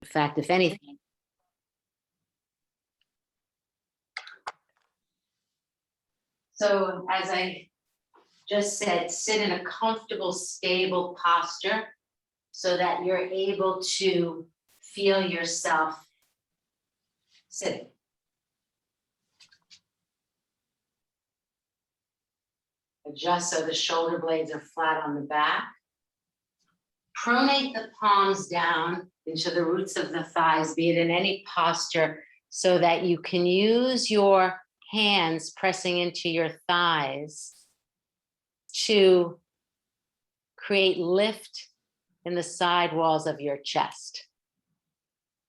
In fact, if anything, so as I just said, sit in a comfortable, stable posture so that you're able to feel yourself sitting. Adjust so the shoulder blades are flat on the back. Pronate the palms down into the roots of the thighs, be it in any posture, so that you can use your hands pressing into your thighs to create lift in the side walls of your chest.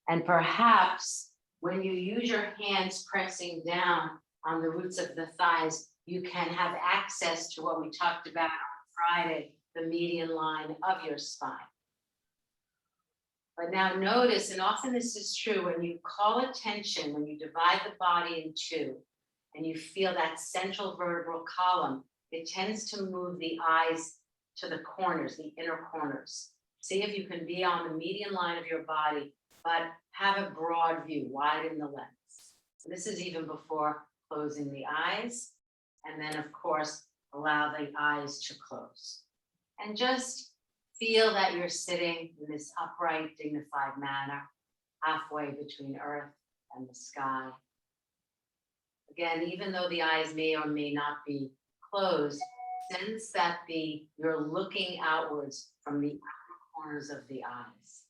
And perhaps when you use your hands pressing down on the roots of the thighs, you can have access to what we talked about on Friday, the median line of your spine. But now notice, and often this is true, when you call attention, when you divide the body in two, and you feel that central vertebral column, it tends to move the eyes to the corners, the inner corners. See if you can be on the median line of your body, but have a broad view, widen the lens. So this is even before closing the eyes. And then, of course, allow the eyes to close. And just feel that you're sitting in this upright, dignified manner, halfway between earth and the sky. Again, even though the eyes may or may not be closed, sense that you're looking outwards from the outer corners of the eyes.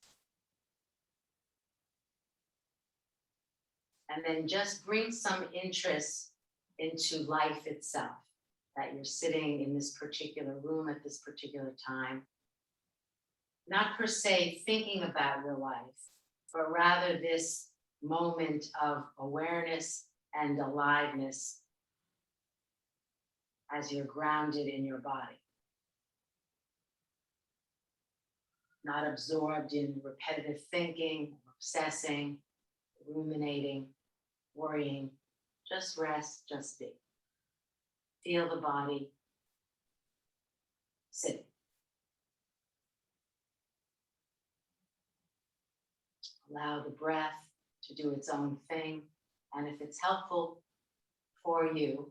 And then just bring some interest into life itself, that you're sitting in this particular room at this particular time. Not per se thinking about your life, but rather this moment of awareness and aliveness as you're grounded in your body. Not absorbed in repetitive thinking, obsessing, ruminating, worrying. Just rest, just be. Feel the body sitting. Allow the breath to do its own thing. And if it's helpful for you,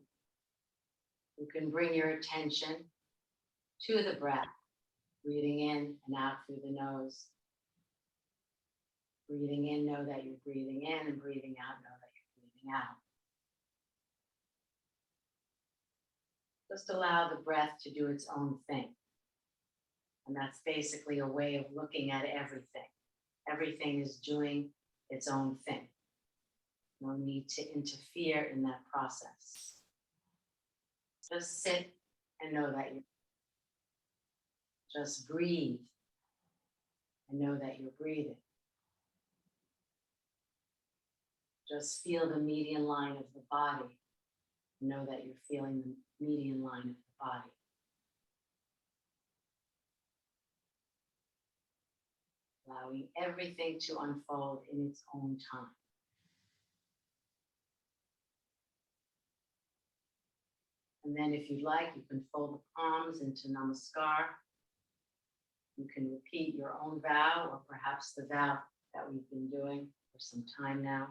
you can bring your attention to the breath, breathing in and out through the nose. Breathing in, know that you're breathing in, and breathing out, know that you're breathing out. Just allow the breath to do its own thing. And that's basically a way of looking at everything. Everything is doing its own thing. No need to interfere in that process. Just sit and know that you're. Just breathe and know that you're breathing. Just feel the median line of the body. Know that you're feeling the median line of the body. Allowing everything to unfold in its own time. And then if you'd like, you can fold the palms into namaskar. You can repeat your own vow, or perhaps the vow that we've been doing for some time now.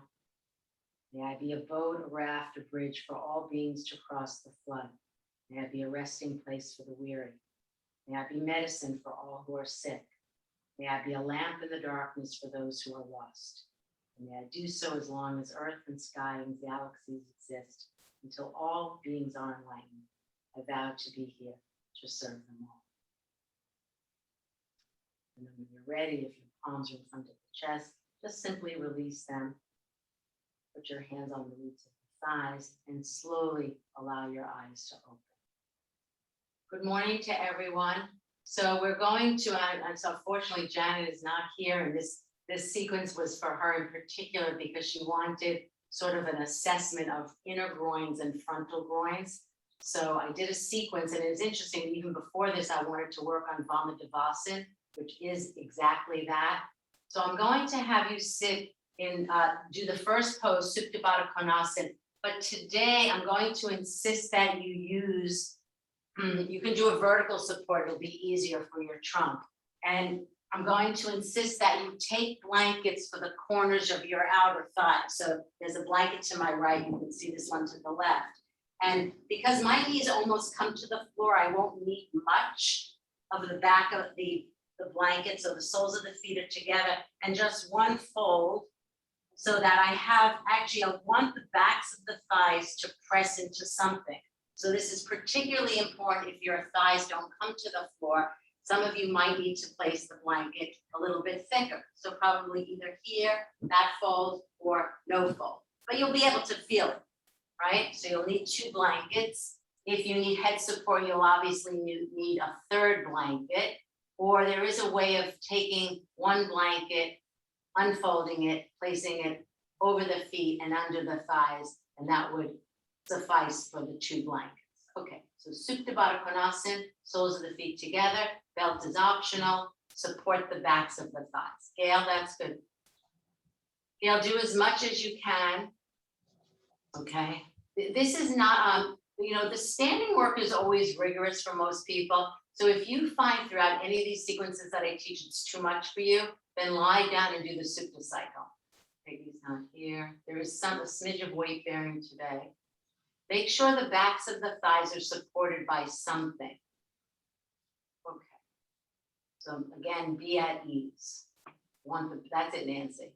May I be a boat, a raft, a bridge for all beings to cross the flood. May I be a resting place for the weary. May I be medicine for all who are sick. May I be a lamp in the darkness for those who are lost. And may I do so as long as earth and sky and galaxies exist, until all beings are enlightened. I vow to be here to serve them all. And then when you're ready, if your palms are in front of the chest, just simply release them. Put your hands on the roots of the thighs and slowly allow your eyes to open. Good morning to everyone. So we're going to, and so fortunately Janet is not here, and this sequence was for her in particular because she wanted sort of an assessment of inner groins and frontal groins. So I did a sequence, and it's interesting, even before this, I wanted to work on Vamadevasana, which is exactly that. So I'm going to have you sit in, do the first pose, Supta Baddha Konasana, but today I'm going to insist that you use, you can do a vertical support, it'll be easier for your trunk. And I'm going to insist that you take blankets for the corners of your outer thighs. So there's a blanket to my right, you can see this one to the left. And because my knees almost come to the floor, I won't need much of the back of the blanket, so the soles of the feet are together, and just one fold, so that I have, actually, I want the backs of the thighs to press into something. So this is particularly important if your thighs don't come to the floor. Some of you might need to place the blanket a little bit thicker. So probably either here, that fold, or no fold. But you'll be able to feel it, right? So you'll need 2 blankets. If you need head support, you'll obviously need a 3rd blanket. Or there is a way of taking 1 blanket, unfolding it, placing it over the feet and under the thighs, and that would suffice for the 2 blankets. Okay, so Supta Baddha Konasana, soles of the feet together, belt is optional, support the backs of the thighs. Gail, that's good. Gail, do as much as you can. Okay, this is not, the standing work is always rigorous for most people. So if you find throughout any of these sequences that I teach it's too much for you, then lie down and do the Supta cycle. Peggy's not here. There is a smidge of weight bearing today. Make sure the backs of the thighs are supported by something. Okay. So again, be at ease. That's it, Nancy.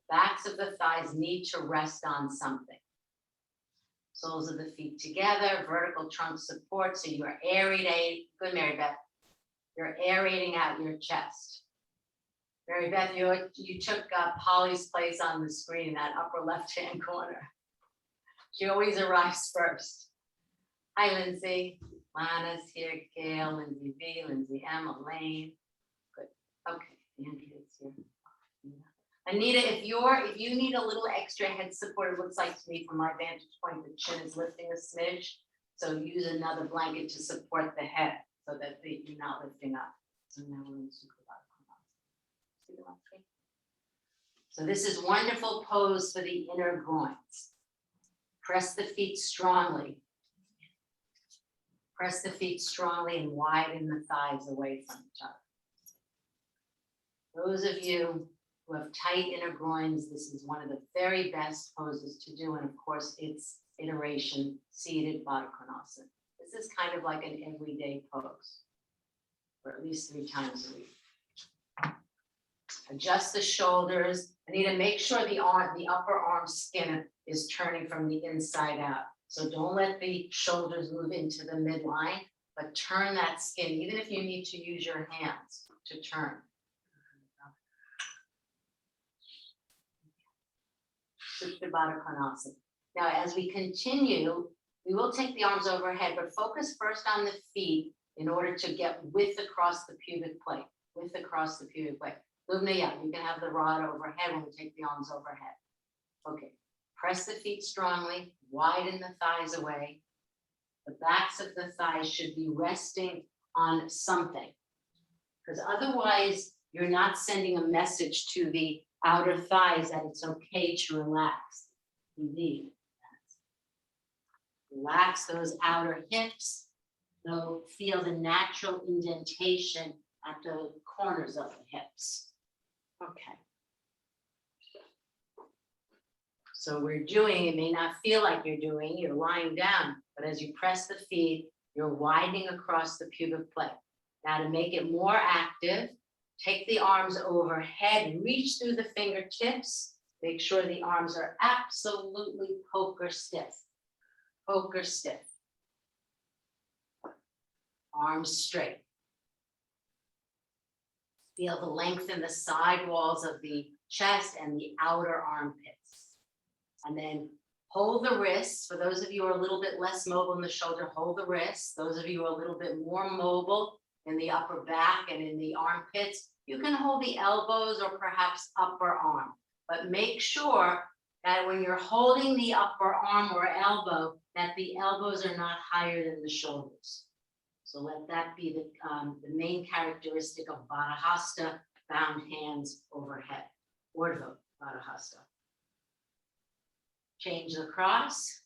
The backs of the thighs need to rest on something. Soles of the feet together, vertical trunk support. So you're aerating. Good, Mary Beth. You're aerating out your chest. Mary Beth, you took Polly's place on the screen, that upper left-hand corner. She always arrives first. Hi, Lindsay. Lana's here, Gail, Lindsay V, Lindsay M, Elaine. Good. Okay, Andrea's here. Anita, if you need a little extra head support, it looks like to me from my vantage point, the chin is lifting a smidge. So use another blanket to support the head so that you're not lifting up. So now we're in Supta Baddha Konasana. So this is wonderful pose for the inner groins. Press the feet strongly. Press the feet strongly and widen the thighs away from each other. Those of you who have tight inner groins, this is one of the very best poses to do. And of course, it's iteration, seated Baddha Konasana. This is kind of like an everyday pose, or at least 3 times a week. Adjust the shoulders. Anita, make sure the upper arm skin is turning from the inside out. So don't let the shoulders move into the midline, but turn that skin, even if you need to use your hands to turn. Supta Baddha Konasana. Now, as we continue, we will take the arms overhead, but focus first on the feet in order to get width across the pubic plate, width across the pubic plate. Lubna, yeah, you can have the rod overhead when we take the arms overhead. Okay, press the feet strongly, widen the thighs away. The backs of the thighs should be resting on something, because otherwise you're not sending a message to the outer thighs that it's okay to relax. Indeed. Relax those outer hips. So feel the natural indentation at the corners of the hips. Okay. So we're doing, it may not feel like you're lying down, but as you press the feet, you're widening across the pubic plate. Now to make it more active, take the arms overhead, reach through the fingertips, make sure the arms are absolutely poker stiff. Poker stiff. Arms straight. Feel the length in the side walls of the chest and the outer armpits. And then hold the wrists. For those of you who are a little bit less mobile in the shoulder, hold the wrists. Those of you who are a little bit more mobile in the upper back and in the armpits, you can hold the elbows or perhaps upper arm. But make sure that when you're holding the upper arm or elbow, that the elbows are not higher than the shoulders. So let that be the main characteristic of Baddha Hasta, bound hands overhead. Urdhva Baddha Hasta. Change the cross.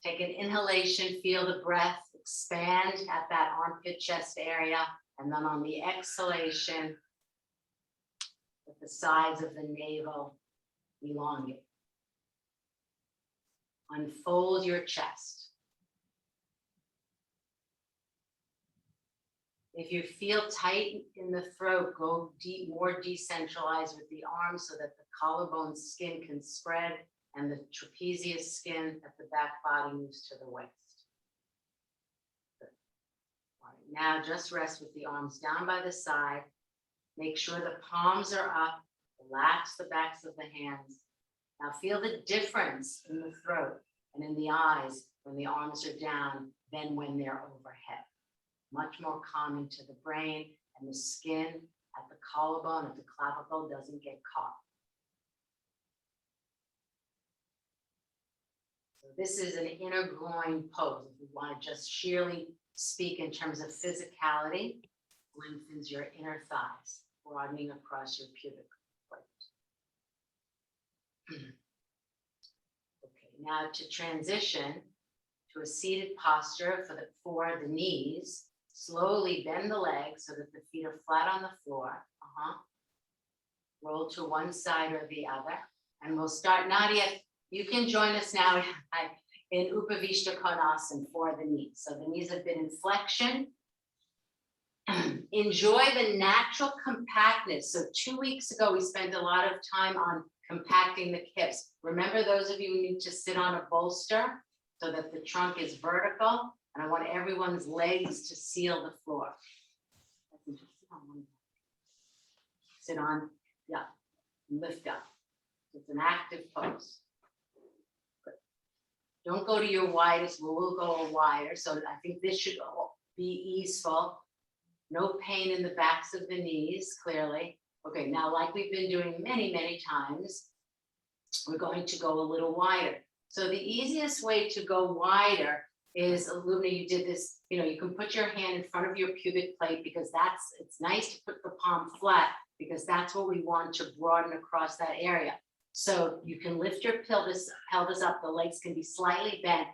Take an inhalation, feel the breath expand at that armpit chest area, and then on the exhalation, at the sides of the navel, elongate. Unfold your chest. If you feel tight in the throat, go deep, more decentralized with the arms so that the collarbone skin can spread and the trapezius skin at the back body moves to the waist. Good. All right, now just rest with the arms down by the side. Make sure the palms are up. Relax the backs of the hands. Now feel the difference in the throat and in the eyes when the arms are down than when they're overhead. Much more calming to the brain, and the skin at the collarbone, at the clavicle doesn't get caught. So this is an inner groin pose. If you want to just sheerly speak in terms of physicality, lengthens your inner thighs, broadening across your pubic plate. Okay, now to transition to a seated posture for the knees. Slowly bend the legs so that the feet are flat on the floor. Roll to one side or the other. And we'll start. Nadia, you can join us now in Upavishta Konasana for the knees. So the knees have been in flexion. Enjoy the natural compactness. So 2 weeks ago, we spent a lot of time on compacting the hips. Remember, those of you who need to sit on a bolster so that the trunk is vertical. And I want everyone's legs to seal the floor. Sit on, yeah, lift up. It's an active pose. Good. Don't go to your widest, we'll go wider. So I think this should be easeful. No pain in the backs of the knees, clearly. Okay, now like we've been doing many, many times, we're going to go a little wider. So the easiest way to go wider is, Lumina, you did this, you can put your hand in front of your pubic plate because it's nice to put the palm flat because that's what we want to broaden across that area. So you can lift your pelvis up, the legs can be slightly bent,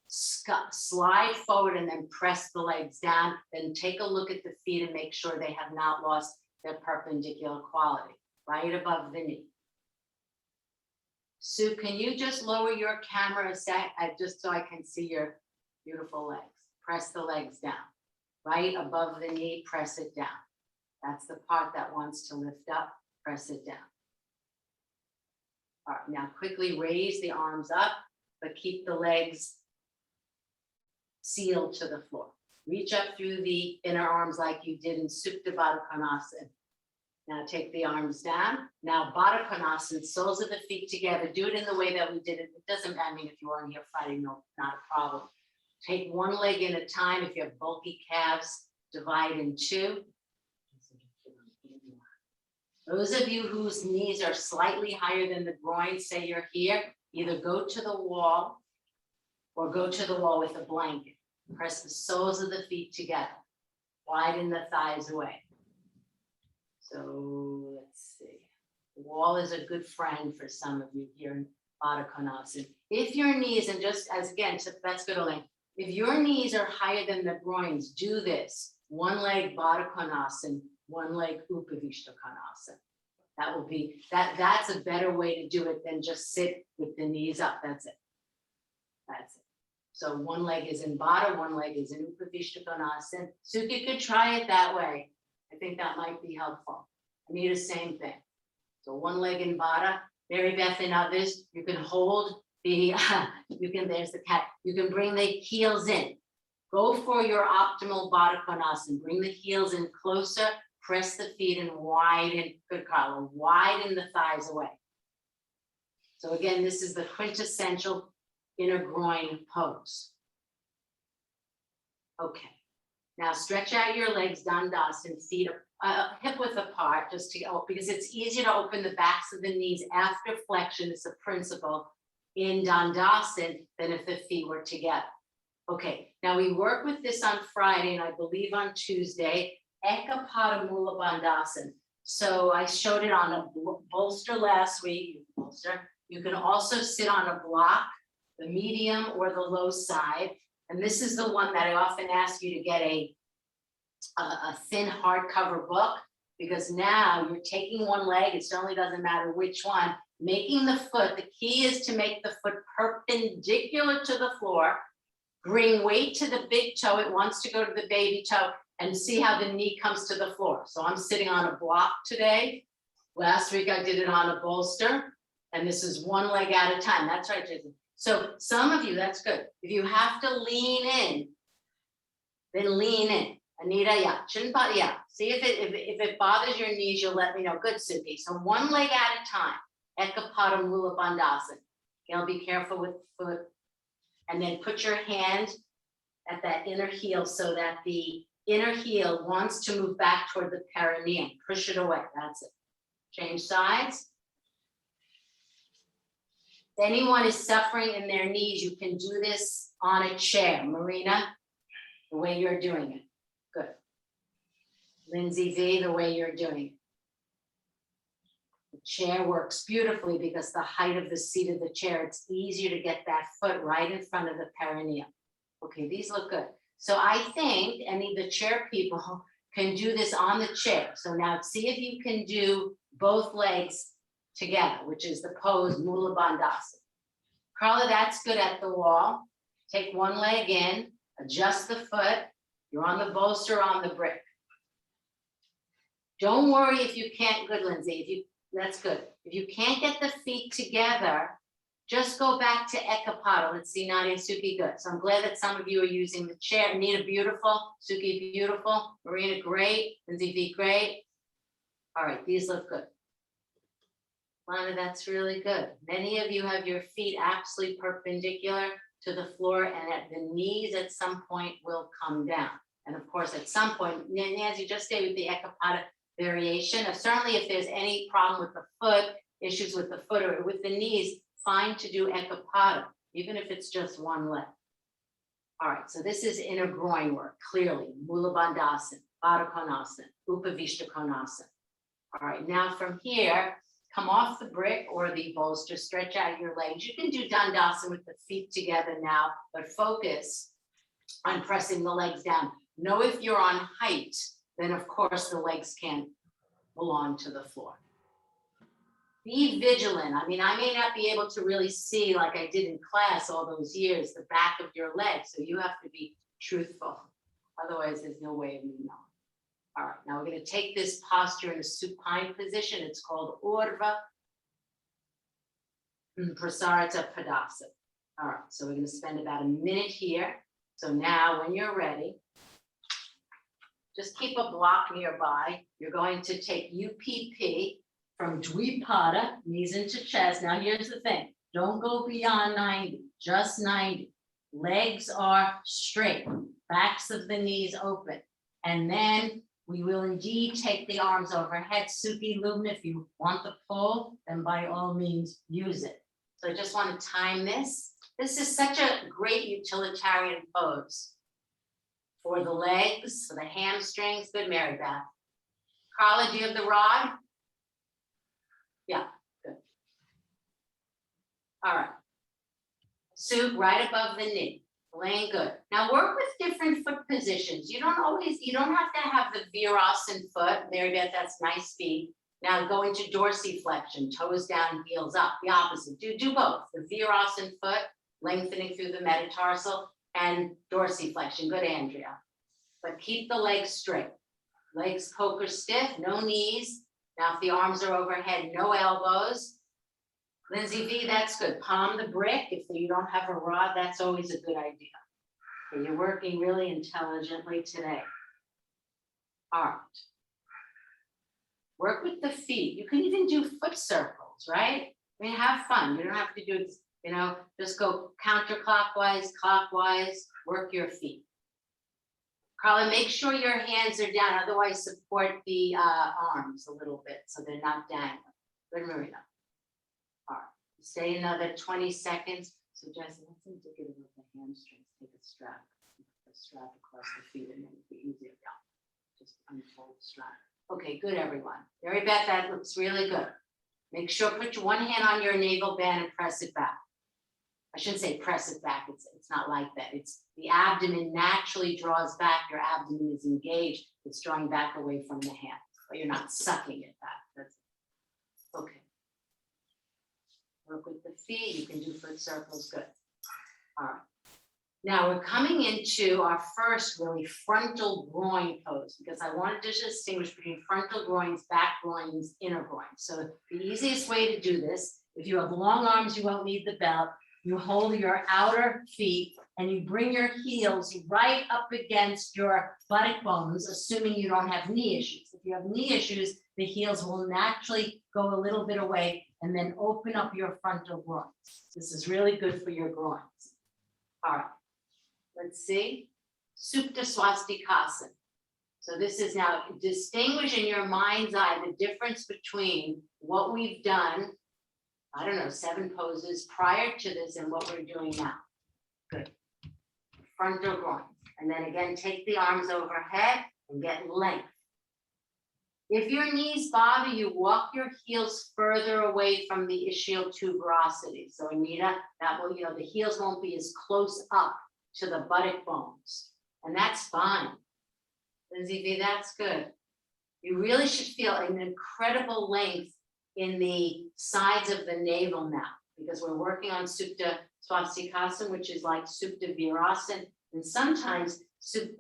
slide forward and then press the legs down, then take a look at the feet and make sure they have not lost their perpendicular quality, right above the knee. Sue, can you just lower your camera a sec, just so I can see your beautiful legs? Press the legs down, right above the knee, press it down. That's the part that wants to lift up, press it down. All right, now quickly raise the arms up, but keep the legs sealed to the floor. Reach up through the inner arms like you did in Supta Baddha Konasana. Now take the arms down. Now Baddha Konasana, soles of the feet together. Do it in the way that we did it. It doesn't matter if you are here fighting, no, not a problem. Take one leg at a time. If you have bulky calves, divide in two. Those of you whose knees are slightly higher than the groin, say you're here, either go to the wall or go to the wall with a blanket. Press the soles of the feet together. Widen the thighs away. So let's see. The wall is a good friend for some of you here in Baddha Konasana. If your knees, and just as again, so that's good, Elaine. If your knees are higher than the groins, do this. One leg Baddha Konasana, one leg Upavishta Konasana. That will be, that's a better way to do it than just sit with the knees up. That's it. That's it. So one leg is in Baddha, one leg is in Upavishta Konasana. So you could try it that way. I think that might be helpful. Anita, same thing. So one leg in Baddha. Mary Beth and others, you can hold the, there's the cat. You can bring the heels in. Go for your optimal Baddha Konasana. Bring the heels in closer, press the feet and widen, good Carla, widen the thighs away. So again, this is the quintessential inner groin pose. Okay. Now stretch out your legs, Dandasana, feet hip width apart, just to because it's easier to open the backs of the knees after flexion. It's a principle in Dandasana than if the feet were together. Okay, now we work with this on Friday and I believe on Tuesday, Ekapada Mula Bandhasana. So I showed it on a bolster last week. You can also sit on a block, the medium or the low side. And this is the one that I often ask you to get a thin hardcover book, because now you're taking one leg, it certainly doesn't matter which one, making the foot, the key is to make the foot perpendicular to the floor, bring weight to the big toe, it wants to go to the baby toe, and see how the knee comes to the floor. So I'm sitting on a block today. Last week I did it on a bolster, and this is one leg at a time. That's right, Jason. So some of you, that's good. If you have to lean in, then lean in. Anita, yeah, shouldn't bother, yeah. See if it bothers your knees, you'll let me know. Good, Suki. So one leg at a time. Ekapada Mula Bandhasana. You'll be careful with the foot. And then put your hand at that inner heel so that the inner heel wants to move back toward the perineum. Push it away. That's it. Change sides. If anyone is suffering in their knees, you can do this on a chair. Marina, the way you're doing it. Good. Lindsay V, the way you're doing it. The chair works beautifully because the height of the seat of the chair, it's easier to get that foot right in front of the perineum. Okay, these look good. So I think any of the chair people can do this on the chair. So now see if you can do both legs together, which is the pose Mula Bandhasana. Carla, that's good at the wall. Take one leg in, adjust the foot. You're on the bolster, on the brick. Don't worry if you can't, good Lindsay, that's good. If you can't get the feet together, just go back to Ekapada. Let's see, Nadia, Suki, good. So I'm glad that some of you are using the chair. Anita, beautiful. Suki, beautiful. Marina, great. Lindsay V, great. All right, these look good. Lana, that's really good. Many of you have your feet absolutely perpendicular to the floor, and at the knees at some point will come down. And of course, at some point, Nancy, just stay with the Ekapada variation. Certainly, if there's any problem with the foot, issues with the foot or with the knees, fine to do Ekapada, even if it's just one leg. All right, so this is inner groin work, clearly. Mula Bandhasana, Baddha Konasana, Upavishta Konasana. All right, now from here, come off the brick or the bolster, stretch out your legs. You can do Dandasana with the feet together now, but focus on pressing the legs down. Know if you're on height, then of course the legs can't belong to the floor. Be vigilant. I mean, I may not be able to really see like I did in class all those years, the back of your leg. So you have to be truthful. Otherwise, there's no way of me knowing. All right, now we're going to take this posture in a supine position. It's called Urdhva Prasarita Padasana. All right, so we're going to spend about a minute here. So now when you're ready, just keep a block nearby. You're going to take UPP from Dvipada, knees into chest. Now here's the thing, don't go beyond 90, just 90. Legs are straight, backs of the knees open. And then we will indeed take the arms overhead. Suki, Lubna, if you want the pull, then by all means use it. So I just want to time this. This is such a great utilitarian pose for the legs, for the hamstrings. Good, Mary Beth. Carla, do you have the rod? Yeah, good. All right. Sue, right above the knee. Laying good. Now work with different foot positions. You don't have to have the Virasana foot. Mary Beth, that's nice feet. Now go into dorsiflexion, toes down, heels up. The opposite. Do both. The Virasana foot, lengthening through the metatarsal, and dorsiflexion. Good, Andrea. But keep the legs straight. Legs poker stiff, no knees. Now if the arms are overhead, no elbows. Lindsay V, that's good. Palm the brick. If you don't have a rod, that's always a good idea. So you're working really intelligently today. All right. Work with the feet. You can even do foot circles, right? I mean, have fun. You don't have to do, just go counterclockwise, clockwise, work your feet. Carla, make sure your hands are down. Otherwise, support the arms a little bit so they're not dangling. Good, Marina. All right, stay another 20 seconds. So Jesse, that's indicative of the hamstrings. Take a strap across the feet and then it'll be easier. Yeah. Just unfold the strap. Okay, good, everyone. Mary Beth, that looks really good. Make sure, put your one hand on your navel band and press it back. I shouldn't say press it back, it's not like that. It's the abdomen naturally draws back, your abdomen is engaged, it's drawing back away from the hand, but you're not sucking it back. That's okay. Work with the feet, you can do foot circles, good. All right. Now we're coming into our first really frontal groin pose, because I wanted to distinguish between frontal groins, back groins, inner groins. So the easiest way to do this, if you have long arms, you won't need the belt. You hold your outer feet and you bring your heels right up against your buttock bones, assuming you don't have knee issues. If you have knee issues, the heels will naturally go a little bit away and then open up your frontal groins. This is really good for your groins. All right, let's see. Supta Swastikasana. So this is now, distinguish in your mind's eye the difference between what we've done, I don't know, 7 poses prior to this and what we're doing now. Good. Frontal groins. And then again, take the arms overhead and get length. If your knees bother you, walk your heels further away from the ischial tuberosity. So Anita, that will, the heels won't be as close up to the buttock bones. And that's fine. Lindsay V, that's good. You really should feel an incredible length in the sides of the navel now, because we're working on Supta Swastikasana, which is like Supta Virasana. And sometimes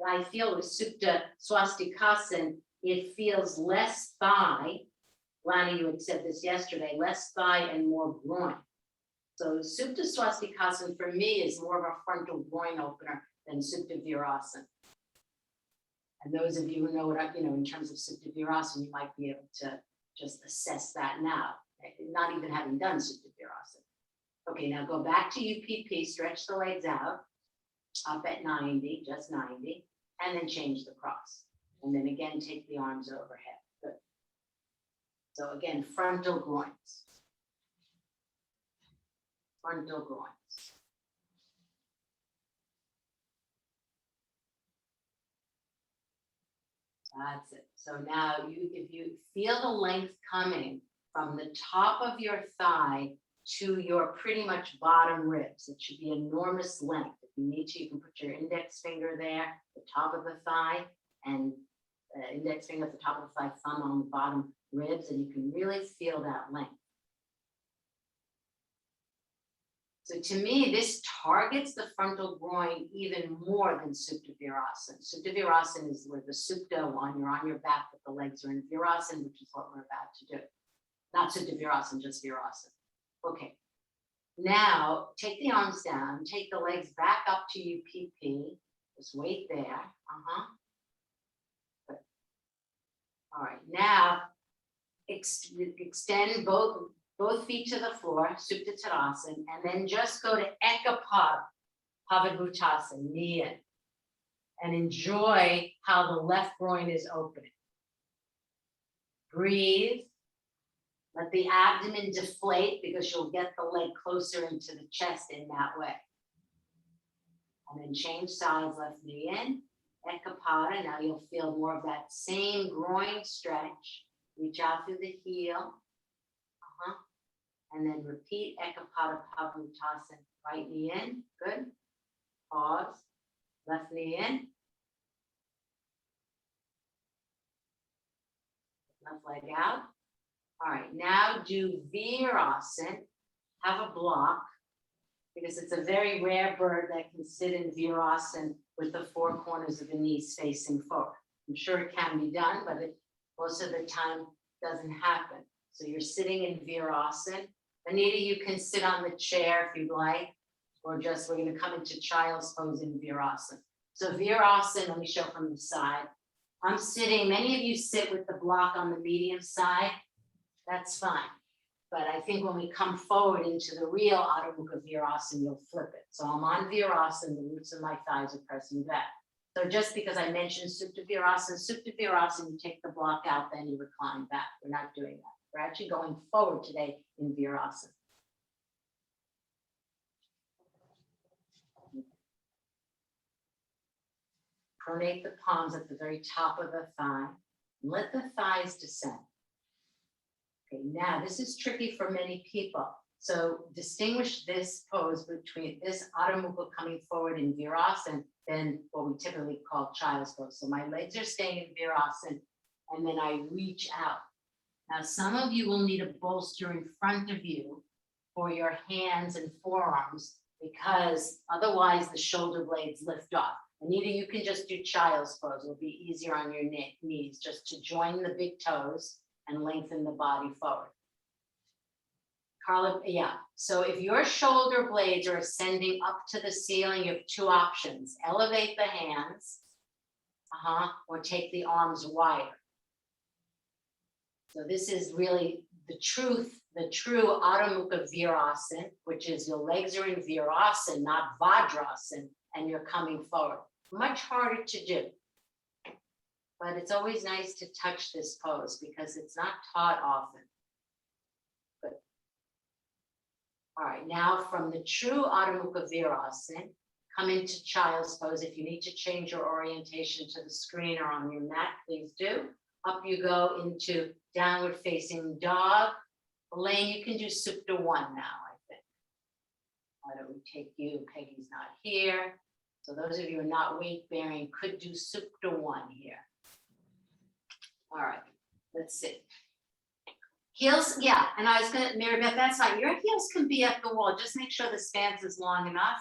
I feel with Supta Swastikasana, it feels less thigh. Lana, you had said this yesterday, less thigh and more groin. So Supta Swastikasana for me is more of a frontal groin opener than Supta Virasana. And those of you who know what in terms of Supta Virasana, you might be able to just assess that now, not even having done Supta Virasana. Okay, now go back to UPP, stretch the legs out, up at 90, just 90, and then change the cross. And then again, take the arms overhead. Good. So again, frontal groins. Frontal groins. That's it. So now if you feel the length coming from the top of your thigh to your pretty much bottom ribs, it should be enormous length. If you need to, you can put your index finger there, the top of the thigh, and index finger at the top of the thigh, thumb on the bottom ribs, and you can really feel that length. So to me, this targets the frontal groin even more than Supta Virasana. Supta Virasana is where the Supta one, you're on your back, but the legs are in Virasana, which is what we're about to do. Not Supta Virasana, just Virasana. Okay. Now, take the arms down, take the legs back up to UPP. Just wait there. Good. All right. Now, extend both feet to the floor, Supta Tadasana, and then just go to Ekapada, Pavadvutasana, knee in, and enjoy how the left groin is opening. Breathe. Let the abdomen deflate, because you'll get the leg closer into the chest in that way. And then change sides, left knee in, Ekapada. Now you'll feel more of that same groin stretch. Reach out through the heel. And then repeat Ekapada Pavadvutasana. Right knee in, good. Pause. Left knee in. Left leg out. All right, now do Virasana. Have a block, because it's a very rare bird that can sit in Virasana with the 4 corners of the knees facing forward. I'm sure it can be done, but it most of the time doesn't happen. So you're sitting in Virasana. Anita, you can sit on the chair if you'd like, or just we're going to come into child's pose in Virasana. So Virasana, let me show from the side. I'm sitting, many of you sit with the block on the medium side. That's fine. But I think when we come forward into the real Adho Mukha Virasana, you'll flip it. So I'm on Virasana, the roots of my thighs are pressing back. So just because I mentioned Supta Virasana, you take the block out, then you recline back. We're not doing that. We're actually going forward today in Virasana. Pronate the palms at the very top of the thigh. And let the thighs descend. Okay, now this is tricky for many people. So distinguish this pose between this Adho Mukha coming forward in Virasana, then what we typically call child's pose. So my legs are staying in Virasana, and then I reach out. Now, some of you will need a bolster in front of you for your hands and forearms, because otherwise the shoulder blades lift off. Anita, you can just do child's pose. It'll be easier on your knees, just to join the big toes and lengthen the body forward. Carla, yeah. So if your shoulder blades are ascending up to the ceiling, you have two options. Elevate the hands, or take the arms wider. So this is really the true Adho Mukha Virasana, which is your legs are in Virasana, not Vajrasana, and you're coming forward. Much harder to do. But it's always nice to touch this pose because it's not taught often. Good. All right, now from the true Adho Mukha Virasana, come into child's pose. If you need to change your orientation to the screen or on your mat, please do. Up you go into downward facing dog. Elaine, you can do Supta 1 now, I think. Why don't we take you? Peggy's not here. So those of you who are not weight bearing could do Supta 1 here. All right, let's see. Heels, yeah, and I was gonna, Mary Beth, that's fine. Your heels can be at the wall. Just make sure the stance is long enough.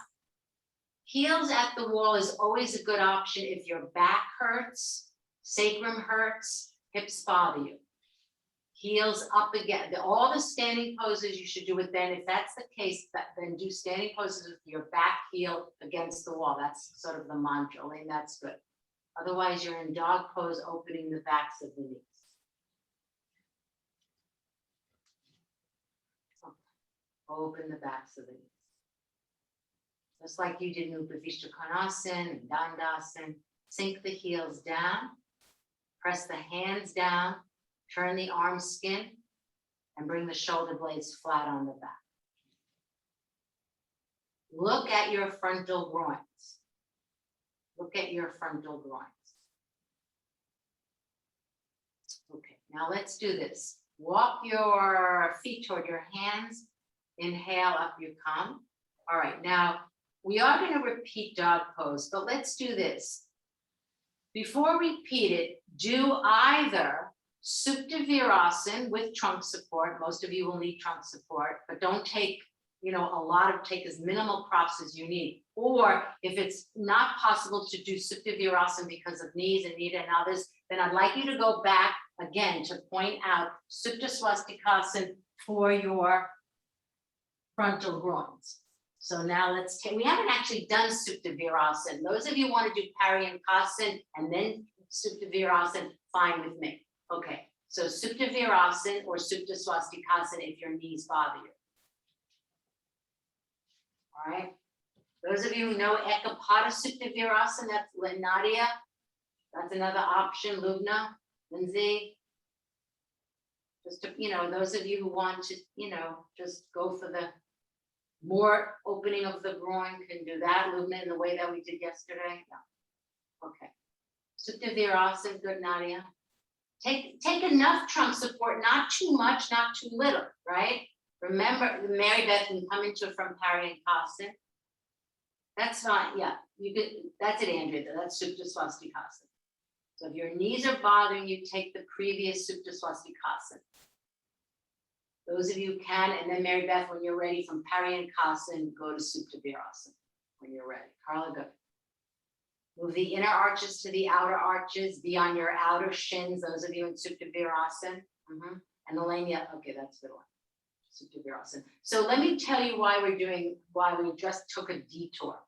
Heels at the wall is always a good option if your back hurts, sacrum hurts, hips bother you. Heels up again. All the standing poses you should do it then. If that's the case, then do standing poses with your back heel against the wall. That's sort of the mantra, and that's good. Otherwise, you're in dog pose, opening the backs of the knees. Open the backs of the knees. Just like you did in Upavishta Konasana and Dandasana. Sink the heels down. Press the hands down. Turn the arm skin and bring the shoulder blades flat on the back. Look at your frontal groins. Look at your frontal groins. Okay, now let's do this. Walk your feet toward your hands. Inhale, up you come. All right, now we are going to repeat dog pose, but let's do this. Before we repeat it, do either Supta Virasana with trunk support. Most of you will need trunk support, but don't take, take as minimal props as you need. Or if it's not possible to do Supta Virasana because of knees and Nita and others, then I'd like you to go back again to point out Supta Swastikasana for your frontal groins. So now let's take, we haven't actually done Supta Virasana. Those of you who want to do Paryankasana and then Supta Virasana, fine with me. Okay, so Supta Virasana or Supta Swastikasana if your knees bother you. All right. Those of you who know Ekapada Supta Virasana, that's Nadia. That's another option. Lubna, Lindsay. Just to, those of you who want to, just go for the more opening of the groin can do that. Lubna, in the way that we did yesterday. Yeah. Okay. Supta Virasana, good, Nadia. Take enough trunk support, not too much, not too little, right? Remember, Mary Beth can come into it from Paryankasana. That's fine, yeah. You could. That's it, Andrea. That's Supta Swastikasana. So if your knees are bothering you, take the previous Supta Swastikasana. Those of you who can, and then Mary Beth, when you're ready from Paryankasana, go to Supta Virasana when you're ready. Carla, go. Move the inner arches to the outer arches. Be on your outer shins. Those of you in Supta Virasana. And Elaine, yeah, okay, that's a good one. Supta Virasana. So let me tell you why we just took a detour.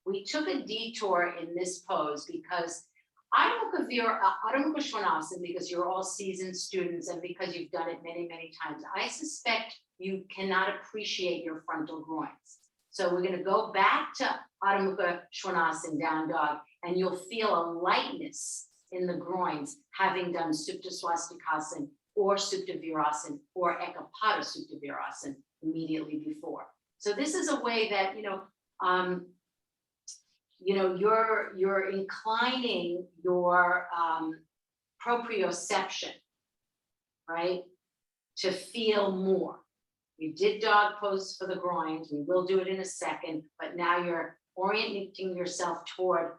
We took a detour in this pose because Adho Mukha Svanasana, because you're all seasoned students and because you've done it many, many times, I suspect you cannot appreciate your frontal groins. So we're going to go back to Adho Mukha Svanasana, down dog, and you'll feel a lightness in the groins having done Supta Swastikasana or Supta Virasana or Ekapada Supta Virasana immediately before. So this is a way that, you're inclining your proprioception, right, to feel more. We did dog pose for the groins. We will do it in a second, but now you're orienting yourself toward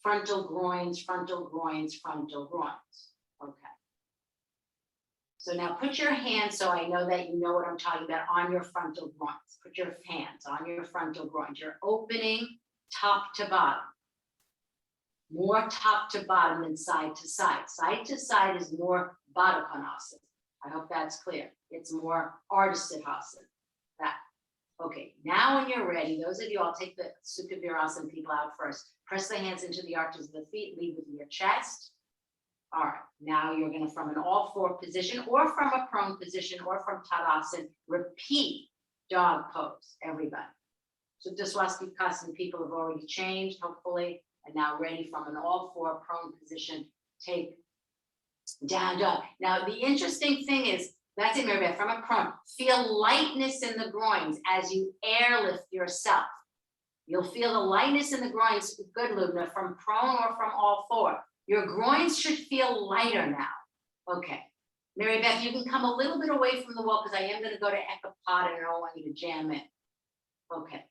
frontal groins, frontal groins, frontal groins. Okay. So now put your hands, so I know that you know what I'm talking about, on your frontal groins. Put your hands on your frontal groins. You're opening top to bottom. More top to bottom than side to side. Side to side is more Baddha Konasana. I hope that's clear. It's more Ardha-Siddhasana. That. Okay, now when you're ready, those of you, I'll take the Sukha Virasana people out first. Press the hands into the arches of the feet, lead with your chest. All right, now you're gonna, from an all four position or from a prone position or from Tadasana, repeat dog pose, everybody. So Swastikasana people have already changed, hopefully, and now ready from an all four prone position, take down dog. Now, the interesting thing is, that's it, Mary Beth, from a prone, feel lightness in the groins as you airlift yourself. You'll feel the lightness in the groins, good, Lubna, from prone or from all four. Your groins should feel lighter now. Okay. Mary Beth, you can come a little bit away from the wall because I am going to go to Ekapada and I don't want you to jam in. Okay.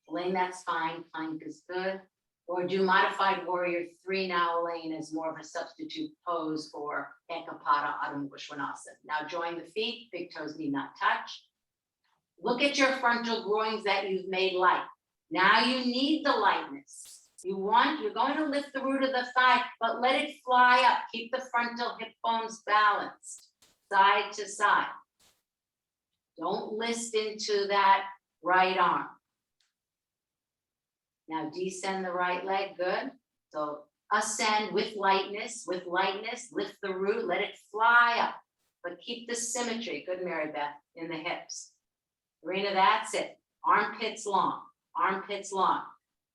Elaine, that's fine. Plank is good. Or do modified warrior 3 now, Elaine, as more of a substitute pose for Ekapada Adho Mukha Svanasana. Now join the feet, big toes need not touch. Look at your frontal groins that you've made light. Now you need the lightness. You're going to lift the root of the thigh, but let it fly up. Keep the frontal hip bones balanced, side to side. Don't list into that right arm. Now descend the right leg, good. So ascend with lightness, lift the root, let it fly up, but keep the symmetry, good, Mary Beth, in the hips. Rena, that's it. Armpits long, armpits long.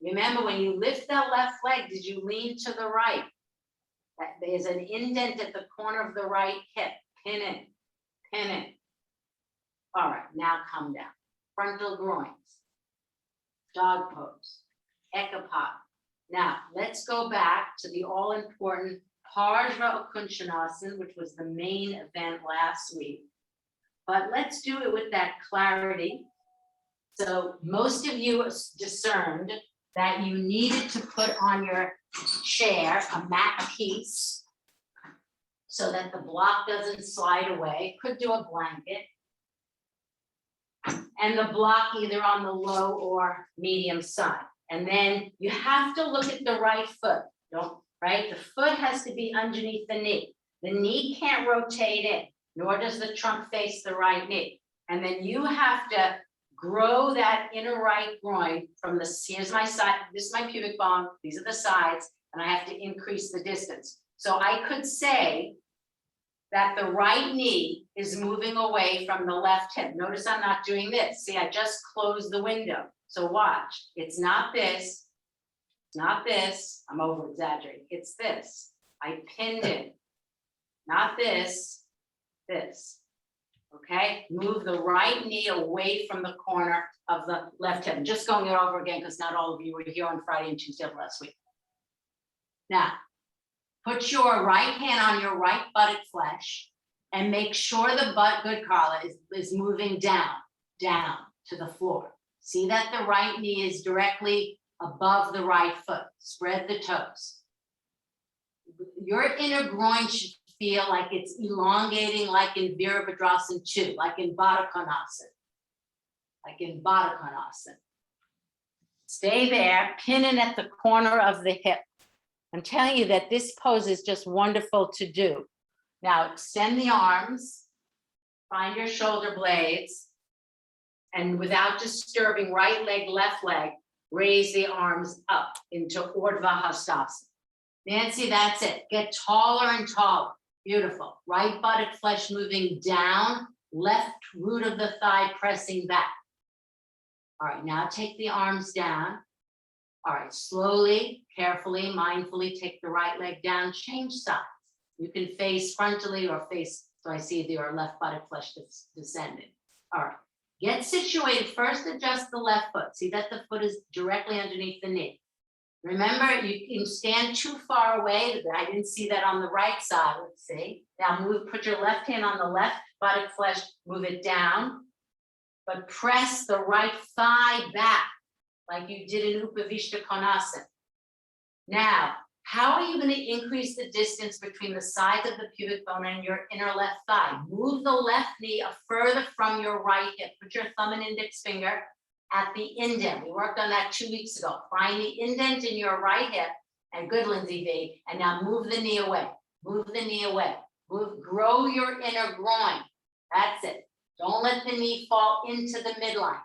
Remember, when you lift that left leg, did you lean to the right? There's an indent at the corner of the right hip. Pin it, pin it. All right, now come down. Frontal groins, dog pose, Ekapada. Now, let's go back to the all-important Pardha Akunchanasana, which was the main event last week. But let's do it with that clarity. So most of you discerned that you needed to put on your chair a mat piece so that the block doesn't slide away. Could do a blanket. And the block either on the low or medium side. And then you have to look at the right foot. Right? The foot has to be underneath the knee. The knee can't rotate in, nor does the trunk face the right knee. And then you have to grow that inner right groin from here's my side, this is my pubic bone, these are the sides, and I have to increase the distance. So I could say that the right knee is moving away from the left hip. Notice I'm not doing this. See, I just closed the window. So watch, it's not this, it's not this, I'm over exaggerating, it's this. I pinned it, not this, this. Okay, move the right knee away from the corner of the left hip. I'm just going it over again because not all of you were here on Friday and Tuesday of last week. Now, put your right hand on your right buttock flesh and make sure the butt, good Carla, is moving down to the floor. See that the right knee is directly above the right foot. Spread the toes. Your inner groin should feel like it's elongating, like in Virabhadrasana 2, like in Baddha Konasana. Stay there, pinning at the corner of the hip. I'm telling you that this pose is just wonderful to do. Now extend the arms, find your shoulder blades, and without disturbing right leg, left leg, raise the arms up into Urdhva Hastasana. Nancy, that's it. Get taller and taller. Beautiful. Right buttock flesh moving down, left root of the thigh pressing back. All right, now take the arms down. All right, slowly, carefully, mindfully take the right leg down, change sides. You can face frontally or face, so I see your left buttock flesh descending. All right, get situated. First, adjust the left foot. See that the foot is directly underneath the knee. Remember, you can stand too far away. I didn't see that on the right side. Let's see. Now put your left hand on the left buttock flesh, move it down, but press the right thigh back like you did in Upavishta Konasana. Now, how are you going to increase the distance between the sides of the pubic bone and your inner left thigh? Move the left knee further from your right hip. Put your thumb and index finger at the indent. We worked on that 2 weeks ago. Find the indent in your right hip, and good, Lindsay V. And now move the knee away. Move the knee away. Grow your inner groin. That's it. Don't let the knee fall into the midline.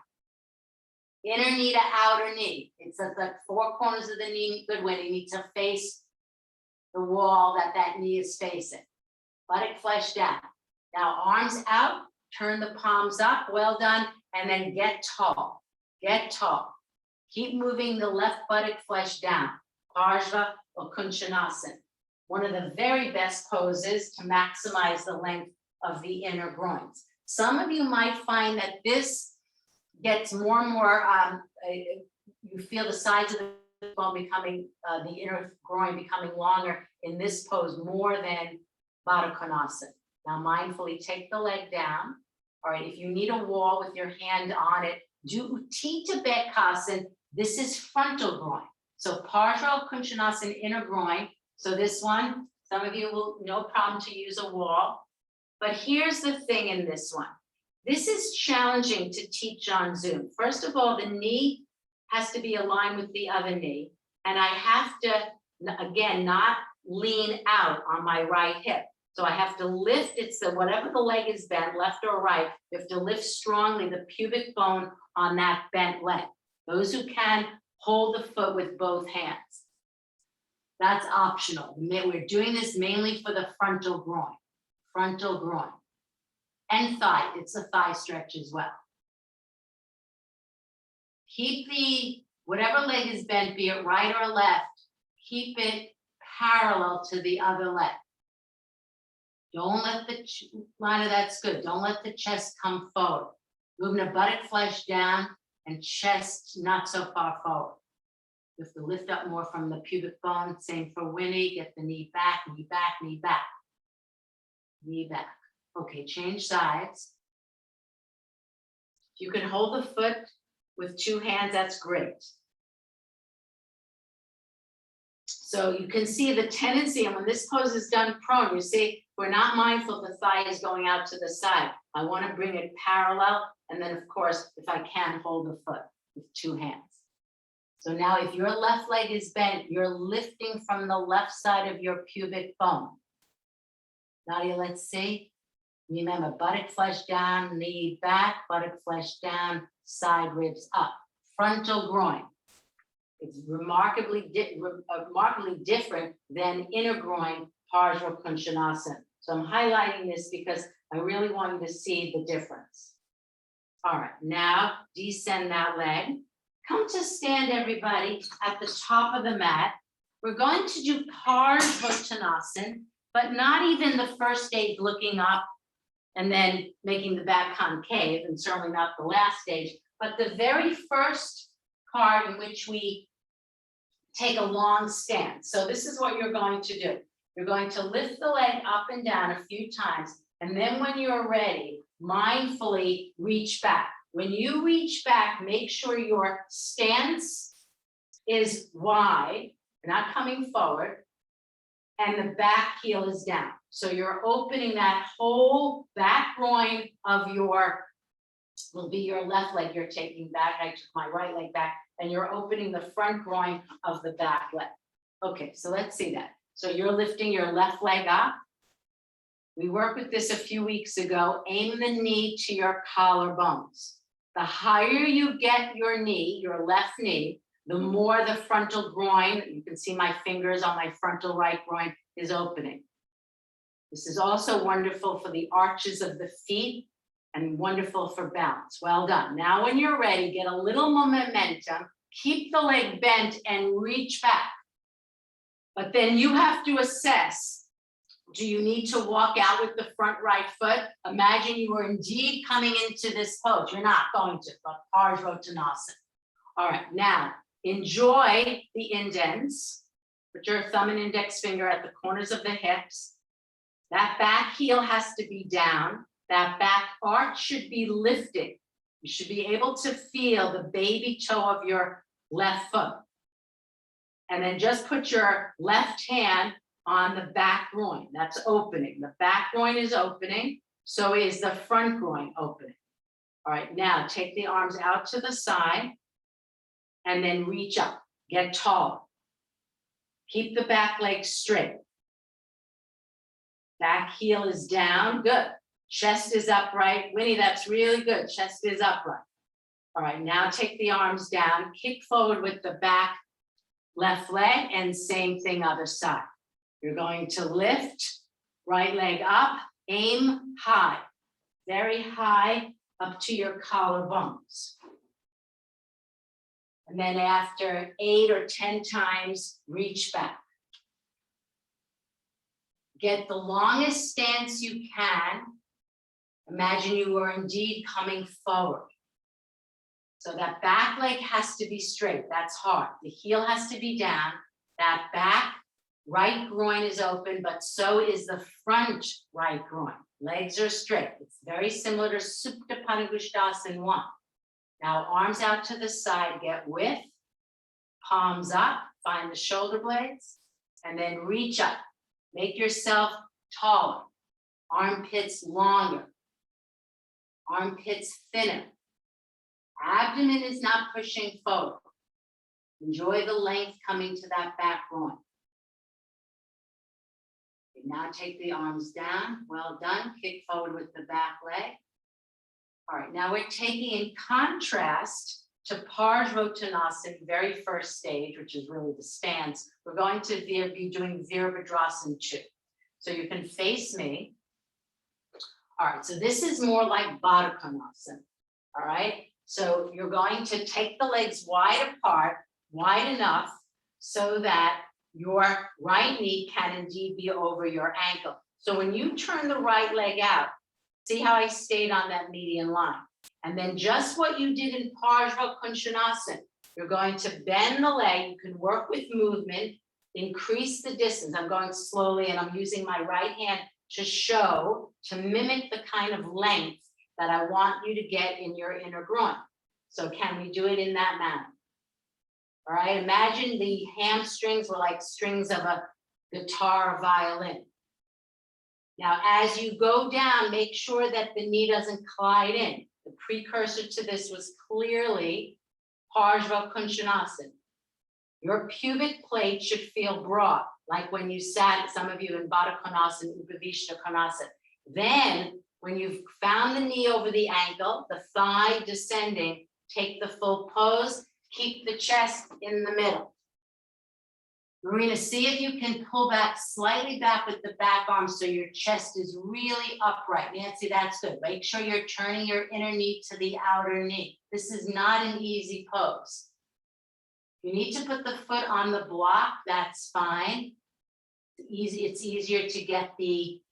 Inner knee to outer knee. It's at the four corners of the knee. Good way. You need to face the wall that knee is facing. Buttock flesh down. Now arms out. Turn the palms up. Well done. And then get tall. Get tall. Keep moving the left buttock flesh down. Parshva or Kunchanasana. One of the very best poses to maximize the length of the inner groins. Some of you might find that this gets more and more, you feel the sides of the bone becoming, the inner groin becoming longer in this pose more than Baddha Konasana. Now mindfully take the leg down. All right, if you need a wall with your hand on it, do Uttita Baddhasana. This is frontal groin. So Parsva Kunchanasana, inner groin. So this one, some of you will no problem to use a wall. But here's the thing in this one. This is challenging to teach on Zoom. First of all, the knee has to be aligned with the other knee. And I have to, again, not lean out on my right hip. So I have to lift it, so whatever the leg is bent, left or right, you have to lift strongly the pubic bone on that bent leg. Those who can, hold the foot with both hands. That's optional. We're doing this mainly for the frontal groin. Frontal groin. And thigh, it's a thigh stretch as well. Keep whatever leg is bent, be it right or left, keep it parallel to the other leg. Don't let the line of that's good. Don't let the chest come forward. Moving the buttock flesh down and chest not so far forward. You have to lift up more from the pubic bone. Same for Winnie. Get the knee back, knee back, knee back. Knee back. Okay, change sides. If you can hold the foot with two hands, that's great. So you can see the tendency, and when this pose is done prone, you see, we're not mindful the thigh is going out to the side. I want to bring it parallel, and then of course, if I can, hold the foot with two hands. So now if your left leg is bent, you're lifting from the left side of your pubic bone. Nadia, let's see. Remember, buttock flesh down, knee back, buttock flesh down, side ribs up. Frontal groin. It's remarkably different than inner groin, Parsva Kunchanasana. So I'm highlighting this because I really want you to see the difference. All right, now descend that leg. Come to stand, everybody, at the top of the mat. We're going to do Parsva Konasana, but not even the first stage looking up and then making the back concave, and certainly not the last stage, but the very first part in which we take a long stance. So this is what you're going to do. You're going to lift the leg up and down a few times, and then when you're ready, mindfully reach back. When you reach back, make sure your stance is wide, not coming forward, and the back heel is down. So you're opening that whole back groin of will be your left leg you're taking back. I took my right leg back, and you're opening the front groin of the back leg. Okay, so let's see that. So you're lifting your left leg up. We worked with this a few weeks ago. Aim the knee to your collarbones. The higher you get your knee, your left knee, the more the frontal groin, you can see my fingers on my frontal right groin, is opening. This is also wonderful for the arches of the feet and wonderful for balance. Well done. Now when you're ready, get a little momentum, keep the leg bent and reach back. But then you have to assess, do you need to walk out with the front right foot? Imagine you were indeed coming into this pose. You're not going to, but Parsva Konasana. All right, now Enjoy the indents. Put your thumb and index finger at the corners of the hips. That back heel has to be down. That back arch should be lifted. You should be able to feel the baby toe of your left foot. And then just put your left hand on the back groin. That's opening. The back groin is opening. So is the front groin opening. All right, now take the arms out to the side and then reach up. Get tall. Keep the back leg straight. Back heel is down. Good. Chest is upright. Winnie, that's really good. Chest is upright. All right, now take the arms down. Kick forward with the back left leg and same thing other side. You're going to lift, right leg up, aim high, very high up to your collarbones. And then after 8 or 10 times, reach back. Get the longest stance you can. Imagine you are indeed coming forward. So that back leg has to be straight. That's hard. The heel has to be down. That back right groin is open, but so is the front right groin. Legs are straight. It's very similar to Supta Panagusthasana 1. Now arms out to the side, get width, palms up, find the shoulder blades, and then reach up. Make yourself taller. Armpits longer. Armpits thinner. Abdomen is not pushing forward. Enjoy the length coming to that back groin. Okay, now take the arms down. Well done. Kick forward with the back leg. All right, now we're taking in contrast to Parsvottanasana, very first stage, which is really the stance. We're going to be doing Virabhadrasana 2. So you can face me. All right, so this is more like Baddha Konasana. All right, so you're going to take the legs wide apart, wide enough so that your right knee can indeed be over your ankle. So when you turn the right leg out, see how I stayed on that median line. And then just what you did in Parsvottanasana, you're going to bend the leg. You can work with movement, increase the distance. I'm going slowly and I'm using my right hand to show, to mimic the kind of length that I want you to get in your inner groin. So can we do it in that manner? All right, imagine the hamstrings were like strings of a guitar or violin. Now, as you go down, make sure that the knee doesn't collide in. The precursor to this was clearly Parsvottanasana. Your pubic plate should feel broad, like when you sat, some of you in Baddha Konasana, Upavishta Konasana. Then, when you've found the knee over the ankle, the thigh descending, take the full pose, keep the chest in the middle. Marina, see if you can pull back slightly back with the back arm so your chest is really upright. Nancy, that's good. Make sure you're turning your inner knee to the outer knee. This is not an easy pose. You need to put the foot on the block, that's fine. It's easier to get the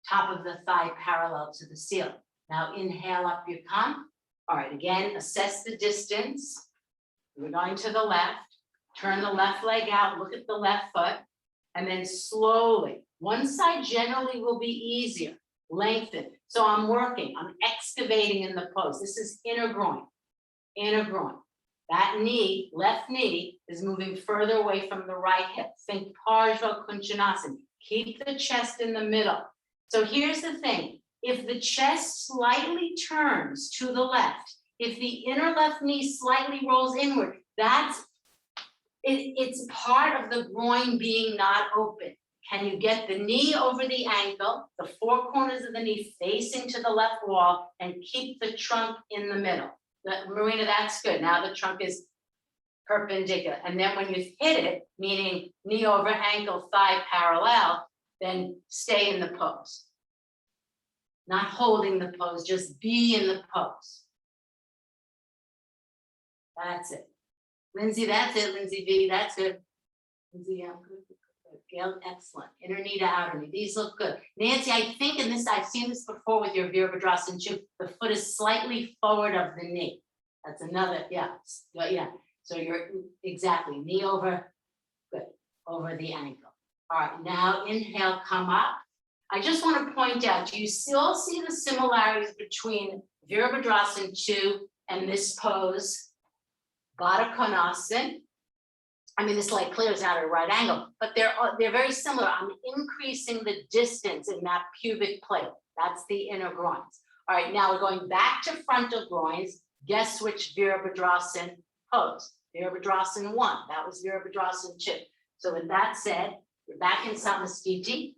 top of the thigh parallel to the ceiling. Now inhale, up you come. All right, again, assess the distance. We're going to the left. Turn the left leg out, look at the left foot, and then slowly, one side generally will be easier, lengthen. So I'm working, I'm excavating in the pose. This is inner groin, inner groin. That knee, left knee, is moving further away from the right hip. Think Parsvottanasana. Keep the chest in the middle. So here's the thing, if the chest slightly turns to the left, if the inner left knee slightly rolls inward, it's part of the groin being not open. Can you get the knee over the ankle, the four corners of the knee facing to the left wall, and keep the trunk in the middle? Marina, that's good. Now the trunk is perpendicular. And then when you hit it, meaning knee over ankle, thigh parallel, then stay in the pose. Not holding the pose, just be in the pose. That's it. Lindsay, that's it. Lindsay V, that's good. Lindsay, yeah, good. Gail, excellent. Inner knee to outer knee. These look good. Nancy, I think in this, I've seen this before with your Virabhadrasana 2. The foot is slightly forward of the knee. That's another, yeah. So you're exactly knee over, good, over the ankle. All right, now inhale, come up. I just want to point out, do you still see the similarities between Virabhadrasana 2 and this pose, Baddha Konasana? I mean, this like clears out at a right angle, but they're very similar. I'm increasing the distance in that pubic plate. That's the inner groins. All right, now we're going back to frontal groins. Guess which Virabhadrasana pose? Virabhadrasana 1. That was Virabhadrasana 2. So with that said, we're back in Samastiti.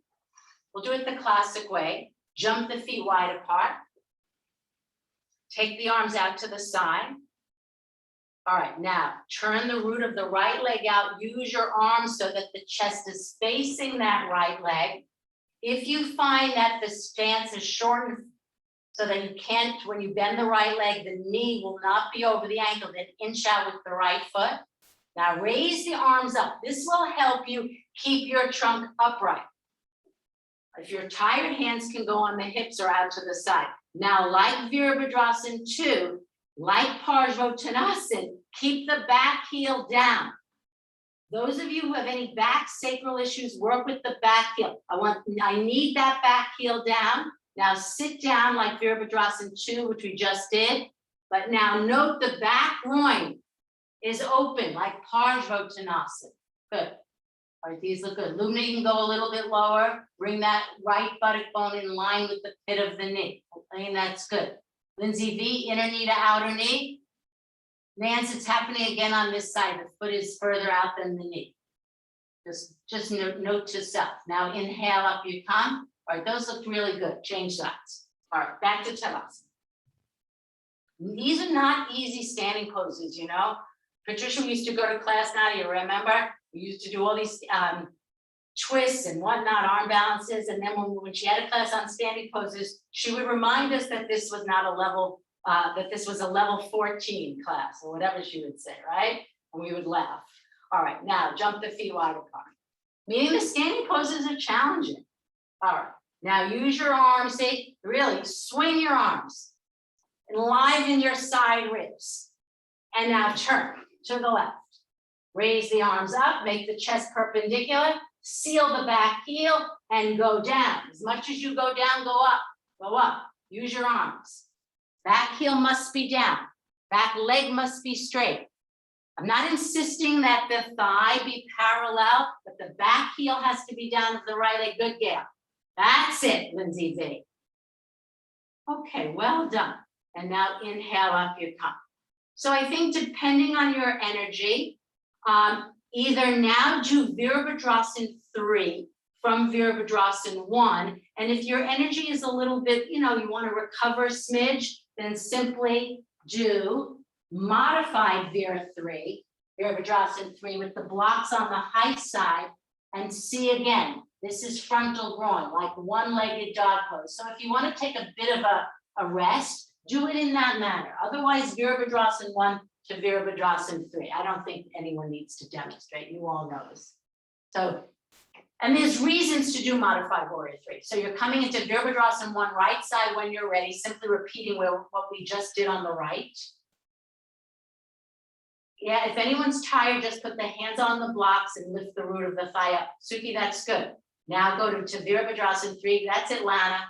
We'll do it the classic way. Jump the feet wide apart. Take the arms out to the side. All right, now turn the root of the right leg out. Use your arms so that the chest is facing that right leg. If you find that the stance is shortened so that you can't, when you bend the right leg, the knee will not be over the ankle, then inch out with the right foot. Now raise the arms up. This will help you keep your trunk upright. If you're tired, hands can go on the hips or out to the side. Now, like Virabhadrasana 2, like Parsvottanasana, keep the back heel down. Those of you who have any back sacral issues, work with the back heel. I need that back heel down. Now sit down like Virabhadrasana 2, which we just did. But now note the back groin is open like Parsvottanasana. Good. All right, these look good. Lumina, you can go a little bit lower. Bring that right buttock bone in line with the pit of the knee. Okay, that's good. Lindsay V, inner knee to outer knee. Nance, it's happening again on this side. The foot is further out than the knee. Just note to self. Now inhale, up you come. All right, those look really good. Change sides. All right, back to Tadasana. These are not easy standing poses, you know. Patricia, we used to go to class now, you remember? We used to do all these twists and whatnot, arm balances. And then when she had a class on standing poses, she would remind us that this was not a level, that this was a level 14 class or whatever she would say, right? And we would laugh. All right, now jump the feet wide apart. Meaning the standing poses are challenging. All right, now use your arms, see, really swing your arms, enliven your side ribs. And now turn to the left. Raise the arms up, make the chest perpendicular, seal the back heel, and go down. As much as you go down, go up, go up. Use your arms. Back heel must be down. Back leg must be straight. I'm not insisting that the thigh be parallel, but the back heel has to be down to the right leg. Good, Gail. That's it, Lindsay V. Okay, well done. And now inhale, up you come. So I think depending on your energy, either now do Virabhadrasana 3 from Virabhadrasana 1. And if your energy is a little bit, you know, you want to recover a smidge, then simply do modified Virabhadrasana 3 with the blocks on the high side. And see again, this is frontal groin, like one-legged dog pose. So if you want to take a bit of a rest, do it in that manner. Otherwise, Virabhadrasana 1 to Virabhadrasana 3. I don't think anyone needs to demonstrate. You all know this. So, and there's reasons to do modified warrior 3. So you're coming into Virabhadrasana 1 right side when you're ready, simply repeating what we just did on the right. Yeah, if anyone's tired, just put the hands on the blocks and lift the root of the thigh up. Suki, that's good. Now go to Virabhadrasana 3. That's it, Lana.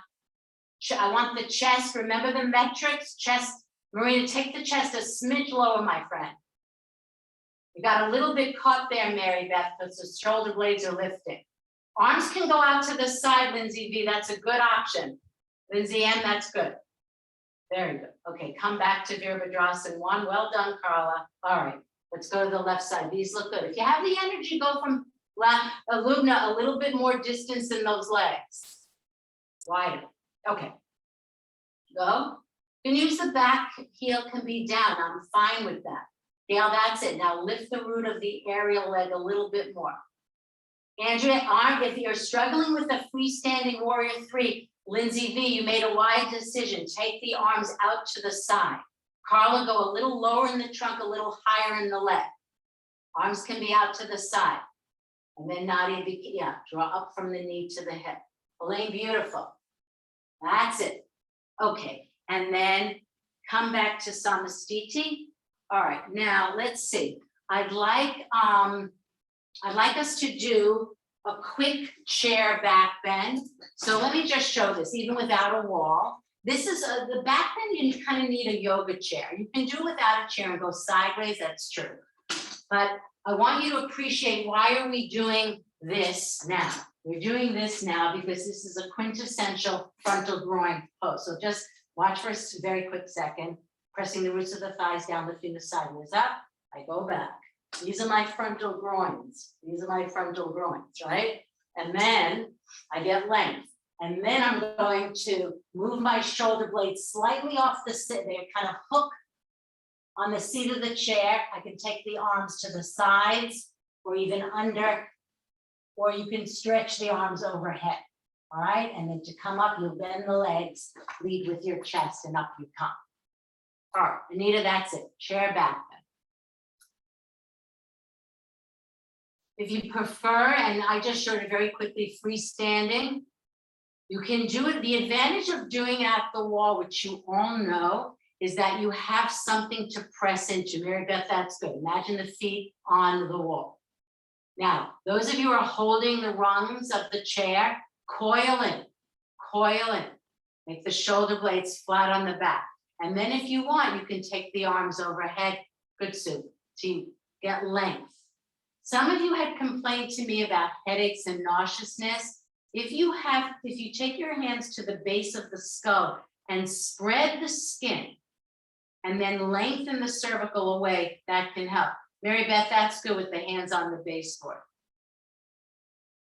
I want the chest. Remember the metrics? Chest. Marina, take the chest a smidge lower, my friend. You got a little bit caught there, Mary Beth, because the shoulder blades are lifting. Arms can go out to the side, Lindsay V. That's a good option. Lindsay M, that's good. Very good. Okay, come back to Virabhadrasana 1. Well done, Carla. All right, let's go to the left side. These look good. If you have the energy, go from Lubna a little bit more distance than those legs. Wider. Okay. Go. You can use the back heel can be down. I'm fine with that. Gail, that's it. Now lift the root of the aerial leg a little bit more. Andrea, if you're struggling with a freestanding warrior 3, Lindsay V, you made a wide decision. Take the arms out to the side. Carla, go a little lower in the trunk, a little higher in the leg. Arms can be out to the side. And then Nadia, yeah, draw up from the knee to the hip. Elaine, beautiful. That's it. Okay, and then come back to Samastiti. All right, now let's see. I'd like us to do a quick chair back bend. So let me just show this, even without a wall. This is the back bend, you kind of need a yoga chair. You can do without a chair and go sideways, that's true. But I want you to appreciate, why are we doing this now? We're doing this now because this is a quintessential frontal groin pose. So just watch for a very quick second, pressing the roots of the thighs down, lifting the sideways up. I go back. These are my frontal groins. These are my frontal groins, right? And then I get length. And then I'm going to move my shoulder blades slightly off the sit. They kind of hook on the seat of the chair. I can take the arms to the sides or even under, or you can stretch the arms overhead. All right. And then to come up, you'll bend the legs, lead with your chest, and up you come. All right, Anita, that's it. Chair back bend. If you prefer, and I just showed it very quickly, freestanding, you can do it. The advantage of doing it at the wall, which you all know, is that you have something to press into. Mary Beth, that's good. Imagine the feet on the wall. Now, those of you who are holding the rungs of the chair, coil in, coil in. Make the shoulder blades flat on the back. And then if you want, you can take the arms overhead. Good, Sue, to get length. Some of you had complained to me about headaches and nauseousness. If you take your hands to the base of the skull and spread the skin and then lengthen the cervical away, that can help. Mary Beth, that's good with the hands on the baseboard.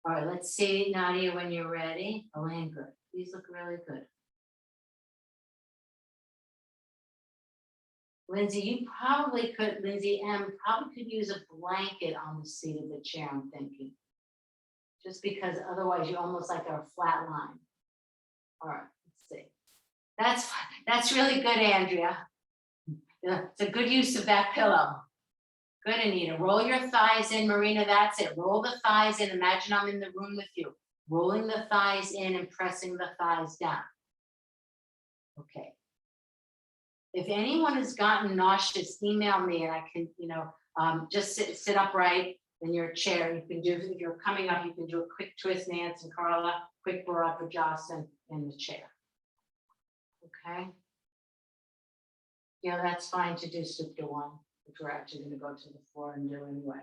All right, let's see, Nadia, when you're ready. Elaine, good. These look really good. Lindsay, you probably could, Lindsay M, probably could use a blanket on the seat of the chair, I'm thinking. Just because otherwise you almost like a flat line. All right, let's see. That's really good, Andrea. It's a good use of that pillow. Good, Anita. Roll your thighs in, Marina, that's it. Roll the thighs in. Imagine I'm in the room with you. Rolling the thighs in and pressing the thighs down. Okay. If anyone has gotten nauseous, email me and I can, just sit upright in your chair. You can do, if you're coming up, you can do a quick twist, Nancy and Carla, quick Bharadwajasana in the chair. Okay. Yeah, that's fine to do Supta 1, which we're actually going to go to the floor and do anyway.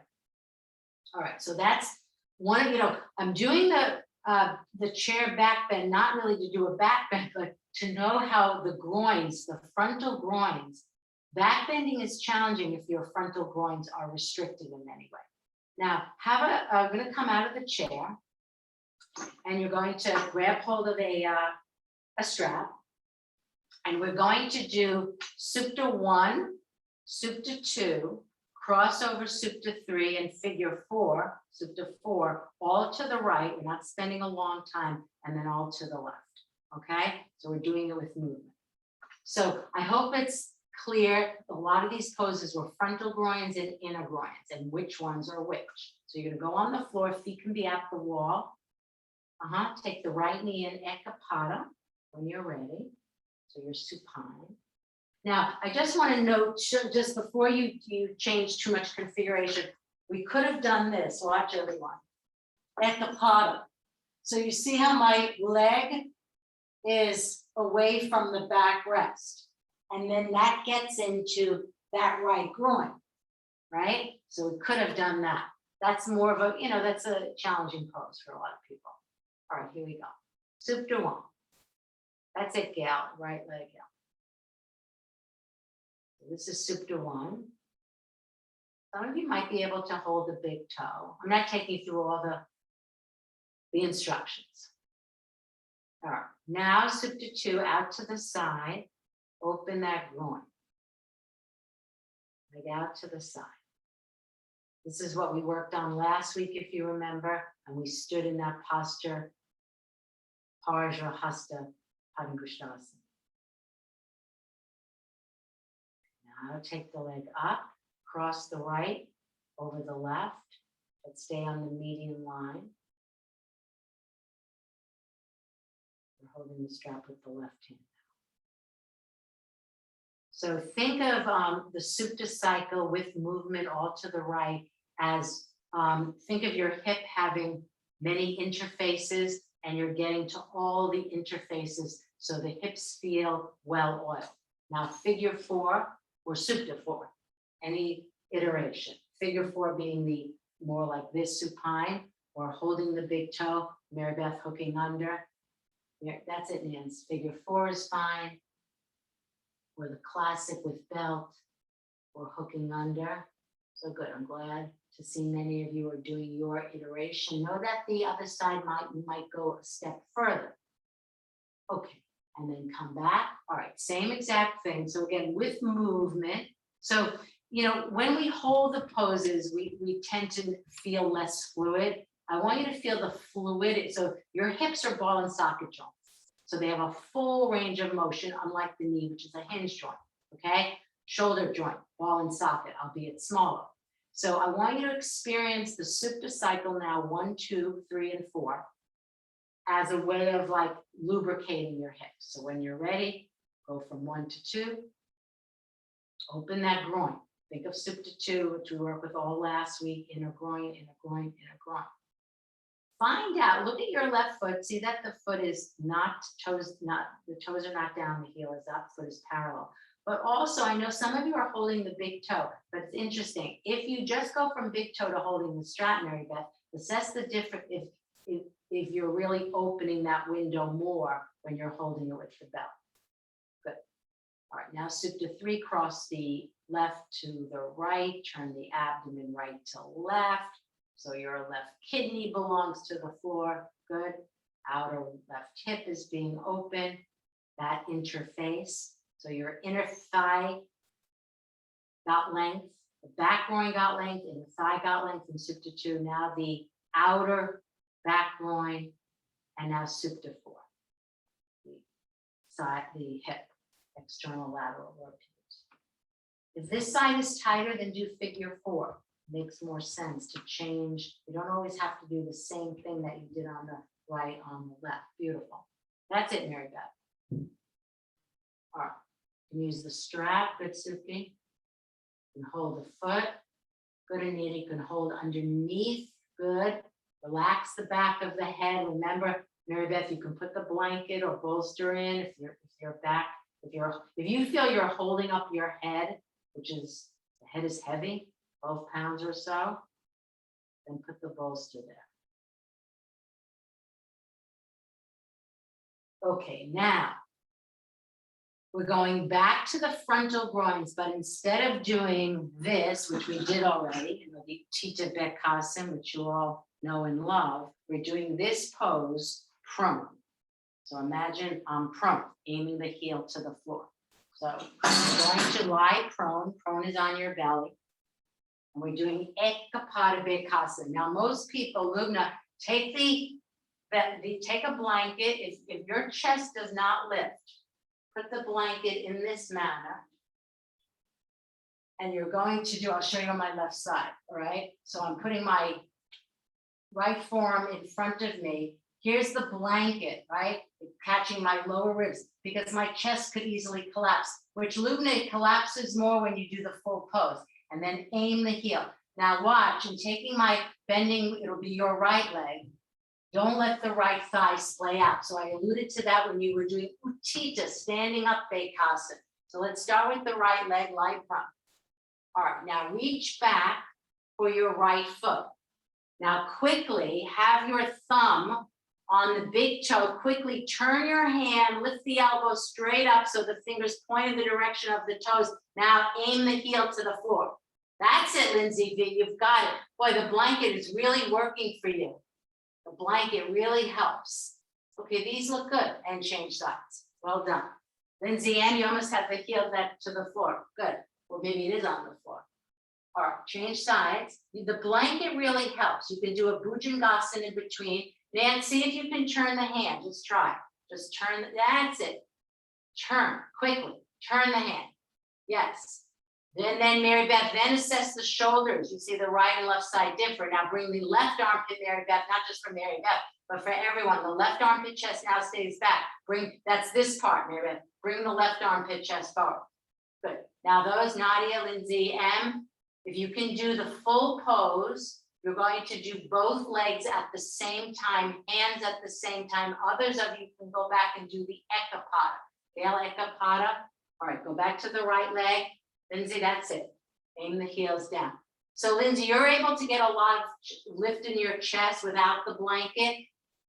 All right, so that's one of, I'm doing the chair back bend, not really to do a back bend, but to know how the groins, the frontal groins, back bending is challenging if your frontal groins are restricted in any way. Now, I'm going to come out of the chair and you're going to grab hold of a strap, and we're going to do Supta 1, Supta 2, crossover Supta 3, and figure 4, Supta 4, all to the right. We're not spending a long time, and then all to the left. Okay, so we're doing it with movement. So I hope it's clear. A lot of these poses were frontal groins and inner groins, and which ones are which. So you're going to go on the floor, feet can be at the wall. Take the right knee in Ekapada when you're ready. So you're supine. Now, I just want to note, just before you change too much configuration, we could have done this. Watch, everyone. Ekapada. So you see how my leg is away from the back rest. And then that gets into that right groin, right? So we could have done that. That's more of a, that's a challenging pose for a lot of people. All right, here we go. Supta 1. That's it, Gail, right leg, Gail. This is Supta 1. Some of you might be able to hold the big toe. I'm not taking you through all the instructions. All right, now Supta 2, out to the side, open that groin. Leg out to the side. This is what we worked on last week, if you remember, and we stood in that posture, Parja Hasta Padangusthasana. Now take the leg up, cross the right over the left, but stay on the median line. We're holding the strap with the left hand So think of the Supta cycle with movement all to the right as think of your hip having many interfaces, and you're getting to all the interfaces so the hips feel well oiled. Now figure 4 or Supta 4, any iteration. Figure 4 being the more like this supine, or holding the big toe, Mary Beth hooking under. There, that's it, Nance. Figure 4 is fine. Or the classic with belt, or hooking under. So good, I'm glad to see many of you are doing your iteration. Know that the other side might go a step further. Okay, and then come back. All right, same exact thing. So again, with movement. So, you know, when we hold the poses, we tend to feel less fluid. I want you to feel the fluidity. So your hips are ball and socket joints. So they have a full range of motion, unlike the knee, which is a hinge joint, okay? Shoulder joint, ball and socket, albeit smaller. So I want you to experience the Supta cycle now, 1, 2, 3, and 4, as a way of like lubricating your hips. So when you're ready, go from 1 to 2, open that groin. Think of Supta 2, which we worked with all last week, inner groin, inner groin, inner groin. Find out, look at your left foot, see that the foot is not toes, the toes are not down, the heel is up, foot is parallel. But also, I know some of you are holding the big toe, but it's interesting. If you just go from big toe to holding the strap, Mary Beth, assess the difference if you're really opening that window more when you're holding it with the belt. Good. All right, now Supta 3, cross the left to the right, turn the abdomen right to left. So your left kidney belongs to the floor. Good. Outer left hip is being open. That interface. So your inner thigh got length, the back groin got length, and the thigh got length in Supta 2. Now the outer back groin, and now Supta 4. The side, the hip, external lateral rotators. If this side is tighter, then do figure 4. Makes more sense to change. You don't always have to do the same thing that you did on the right, on the left. Beautiful. That's it, Mary Beth. All right. You can use the strap, good, Suki. You can hold the foot. Good, Anita. You can hold underneath. Good. Relax the back of the head. Remember, Mary Beth, you can put the blanket or bolster in if you're back. If you feel you're holding up your head, which is the head is heavy, 12 pounds or so, then put the bolster there. Okay, now we're going back to the frontal groins, but instead of doing this, which we did already, in the Tita Bekasana, which you all know and love, we're doing this pose prone. So imagine I'm prone, aiming the heel to the floor. So I'm going to lie prone. Prone is on your belly. And we're doing Ekapada Bekasana. Now, most people, Lubna, take take a blanket. If your chest does not lift, put the blanket in this manner. And you're going to do, I'll show you on my left side, all right? So I'm putting my right forearm in front of me. Here's the blanket, right? Catching my lower ribs because my chest could easily collapse, which Lubna collapses more when you do the full pose. And then aim the heel. Now watch, I'm taking my bending, it'll be your right leg. Don't let the right thigh splay out. So I alluded to that when you were doing Uttita, standing up Bekasana. So let's start with the right leg, lie prone. All right, now reach back for your right foot. Now quickly have your thumb on the big toe, quickly turn your hand, lift the elbow straight up so the fingers point in the direction of the toes. Now aim the heel to the floor. That's it, Lindsay V, you've got it. Boy, the blanket is really working for you. The blanket really helps. Okay, these look good, and change sides. Well done. Lindsay Ann, you almost have the heel that to the floor. Good, or maybe it is on the floor. All right, change sides. The blanket really helps. You can do a Bhujangasana in between. Nan, see if you can turn the hand. Just try. Just turn. That's it. Turn quickly. Turn the hand. Yes. Then Mary Beth, then assess the shoulders. You see the right and left side differ. Now bring the left armpit, Mary Beth, not just for Mary Beth, but for everyone. The left armpit chest now stays back. That's this part, Mary Beth. Bring the left armpit chest forward. Good. Now those, Nadia, Lindsay, M, if you can do the full pose, you're going to do both legs at the same time, hands at the same time. Others of you can go back and do the ekapada. Gail, ekapada. All right, go back to the right leg. Lindsay, that's it. Aim the heels down. So Lindsay, you're able to get a lot of lift in your chest without the blanket.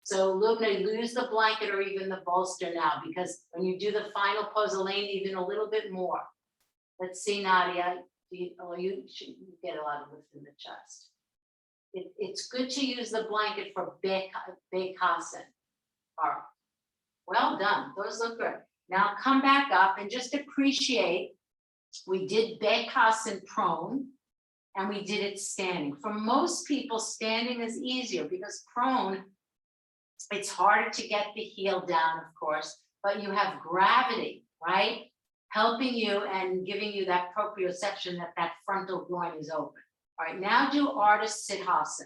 So Lubna, lose the blanket or even the bolster now, because when you do the final pose, Elaine, even a little bit more. Let's see, Nadia. You get a lot of lift in the chest. It's good to use the blanket for Bekhasan. All right. Well done. Those look good. Now come back up and just appreciate. We did Bekhasan prone and we did it standing. For most people, standing is easier because prone, it's harder to get the heel down, of course, but you have gravity, right? Helping you and giving you that proprioception that frontal groin is open. All right, now do Ardha Siddhasana.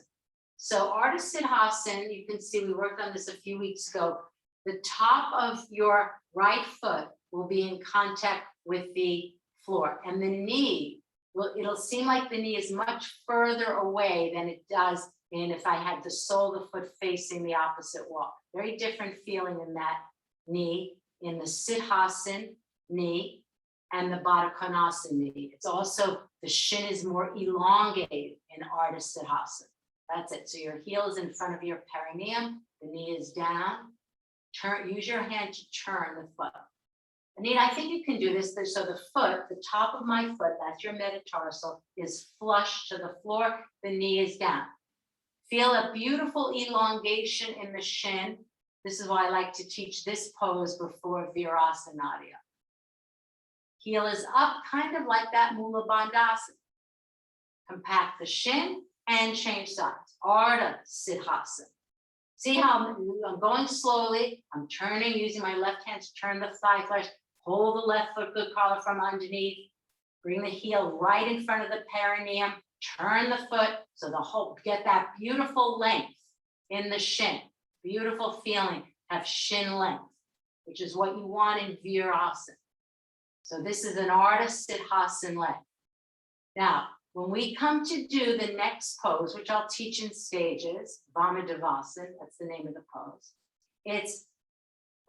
So Ardha Siddhasana, you can see we worked on this a few weeks ago. The top of your right foot will be in contact with the floor, and the knee, it'll seem like the knee is much further away than it does in if I had the sole of the foot facing the opposite wall. Very different feeling in that knee, in the Siddhasana knee and the Baddha Konasana knee. It's also, the shin is more elongated in Ardha Siddhasana. That's it. So your heel is in front of your perineum, the knee is down. Use your hand to turn the foot. Anita, I think you can do this. So the foot, the top of my foot, that's your metatarsal, is flush to the floor, the knee is down. Feel a beautiful elongation in the shin. This is why I like to teach this pose before Virasana, Nadia. Heel is up, kind of like that Mula Bandhasana. Compact the shin and change sides. Ardha Siddhasana. See how I'm going slowly. I'm turning, using my left hand to turn the thigh flesh. Hold the left foot good collar from underneath. Bring the heel right in front of the perineum. Turn the foot so the whole, get that beautiful length in the shin. Beautiful feeling, have shin length, which is what you want in Virasana. So this is an Ardha Siddhasana leg. Now, when we come to do the next pose, which I'll teach in stages, Vamadevasana, that's the name of the pose. It's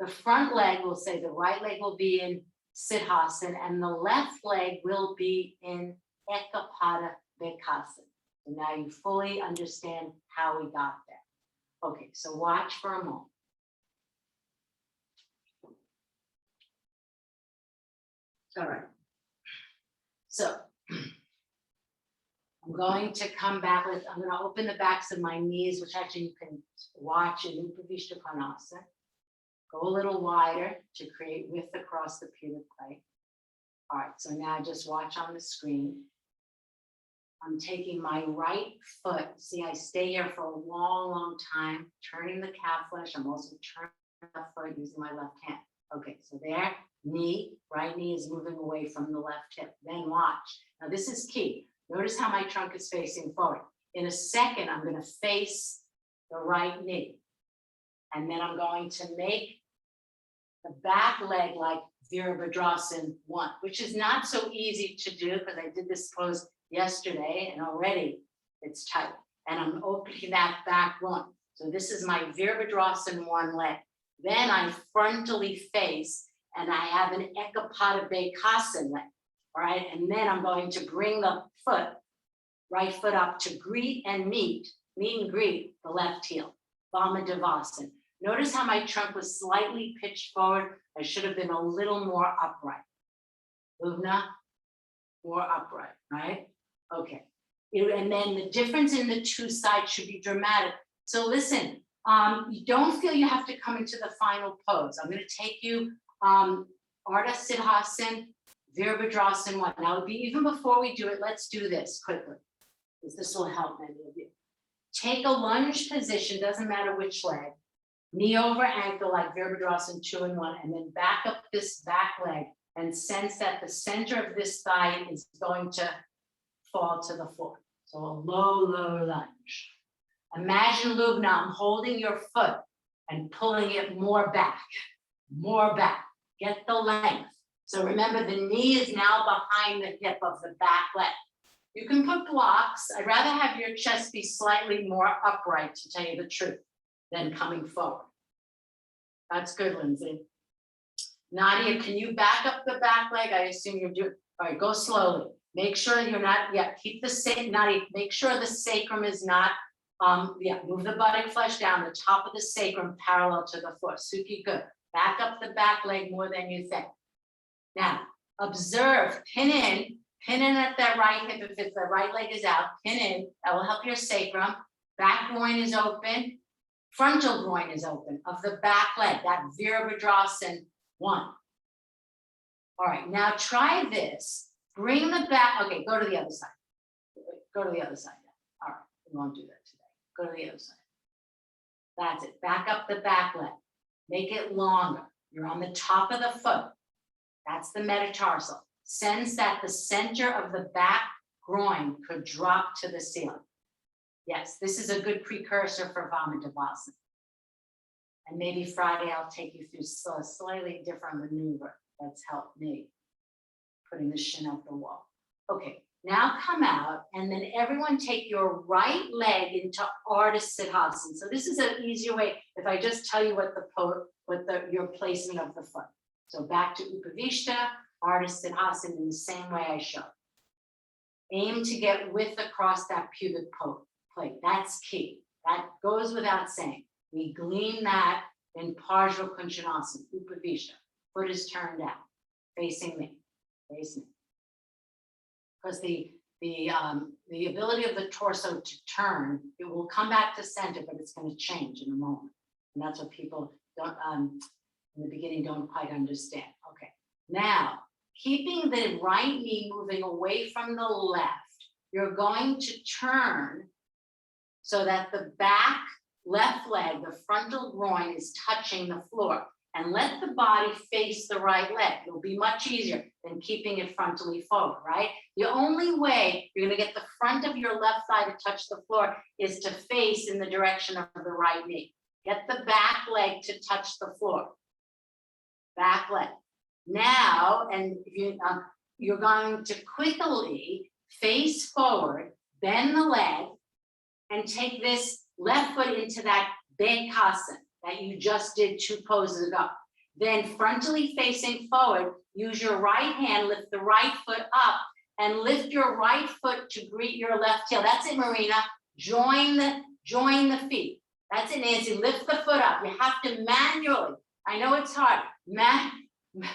the front leg, we'll say the right leg will be in Siddhasana and the left leg will be in Ekapada Bekhasan. So now you fully understand how we got there. Okay, so watch for a moment. All right. So I'm going to come back with, I'm going to open the backs of my knees, which actually you can watch in Upavishta Konasana. Go a little wider to create width across the pubic plate. All right, so now just watch on the screen. I'm taking my right foot. See, I stay here for a long, long time, turning the calf flesh. I'm also turning the foot using my left hand. Okay, so there, knee, right knee is moving away from the left hip. Then watch. Now this is key. Notice how my trunk is facing forward. In a second, I'm going to face the right knee. And then I'm going to make the back leg like Virabhadrasana 1, which is not so easy to do because I did this pose yesterday and already it's tight. And I'm opening that back one. So this is my Virabhadrasana 1 leg. Then I frontally face and I have an Ekapada Bekhasan leg. All right, and then I'm going to bring the foot, right foot up to greet and meet and greet the left heel, Vamadevasana. Notice how my trunk was slightly pitched forward. I should have been a little more upright. Lubna, more upright, right? Okay, and then the difference in the two sides should be dramatic. So listen, you don't feel you have to come into the final pose. I'm going to take you Ardha Siddhasana, Virabhadrasana 1. Now, even before we do it, let's do this quickly, because this will help many of you. Take a lunge position, doesn't matter which leg, knee over ankle like Virabhadrasana 2 and 1, and then back up this back leg and sense that the center of this thigh is going to fall to the floor. So a low, low lunge. Imagine, Lubna, I'm holding your foot and pulling it more back, more back. Get the length. So remember, the knee is now behind the hip of the back leg. You can put blocks. I'd rather have your chest be slightly more upright, to tell you the truth, than coming forward. That's good, Lindsay. Nadia, can you back up the back leg? I assume you're doing, all right, go slowly. Make sure you're not, keep the Nadia, make sure the sacrum is not, move the buttock flesh down, the top of the sacrum parallel to the floor. Suki, good. Back up the back leg more than you think. Now, observe, pin in at that right hip. If the right leg is out, pin in. That will help your sacrum. Back groin is open. Frontal groin is open of the back leg, that Virabhadrasana 1. All right, now try this. Bring the back, okay, go to the other side. Go to the other side now. All right, we won't do that today. Go to the other side. That's it. Back up the back leg. Make it longer. You're on the top of the foot. That's the metatarsal. Sense that the center of the back groin could drop to the ceiling. Yes, this is a good precursor for Vamadevasana. And maybe Friday I'll take you through a slightly different maneuver that's helped me, putting the shin up the wall. Okay, now come out, and then everyone take your right leg into Ardha Siddhasana. So this is an easier way if I just tell you your placement of the foot. So back to Upavishta, Ardha Siddhasana in the same way I showed. Aim to get width across that pubic plate. That's key. That goes without saying. We glean that in Parshva Kunchanasana, Upavishta. Foot is turned down, facing me, face me. Because the ability of the torso to turn, it will come back to center, but it's going to change in a moment. And that's what people don't, in the beginning, don't quite understand. Okay, now, keeping the right knee moving away from the left, you're going to turn so that the back left leg, the frontal groin, is touching the floor, and let the body face the right leg. It'll be much easier than keeping it frontally forward, right? The only way you're going to get the front of your left thigh to touch the floor is to face in the direction of the right knee. Get the back leg to touch the floor. Back leg. Now, and you're going to quickly face forward, bend the leg, and take this left foot into that Bekasana that you just did 2 poses ago. Then frontally facing forward, use your right hand, lift the right foot up, and lift your right foot to greet your left heel. That's it, Marina. Join the feet. That's it, Nancy. Lift the foot up. You have to manually. I know it's hard. Manual.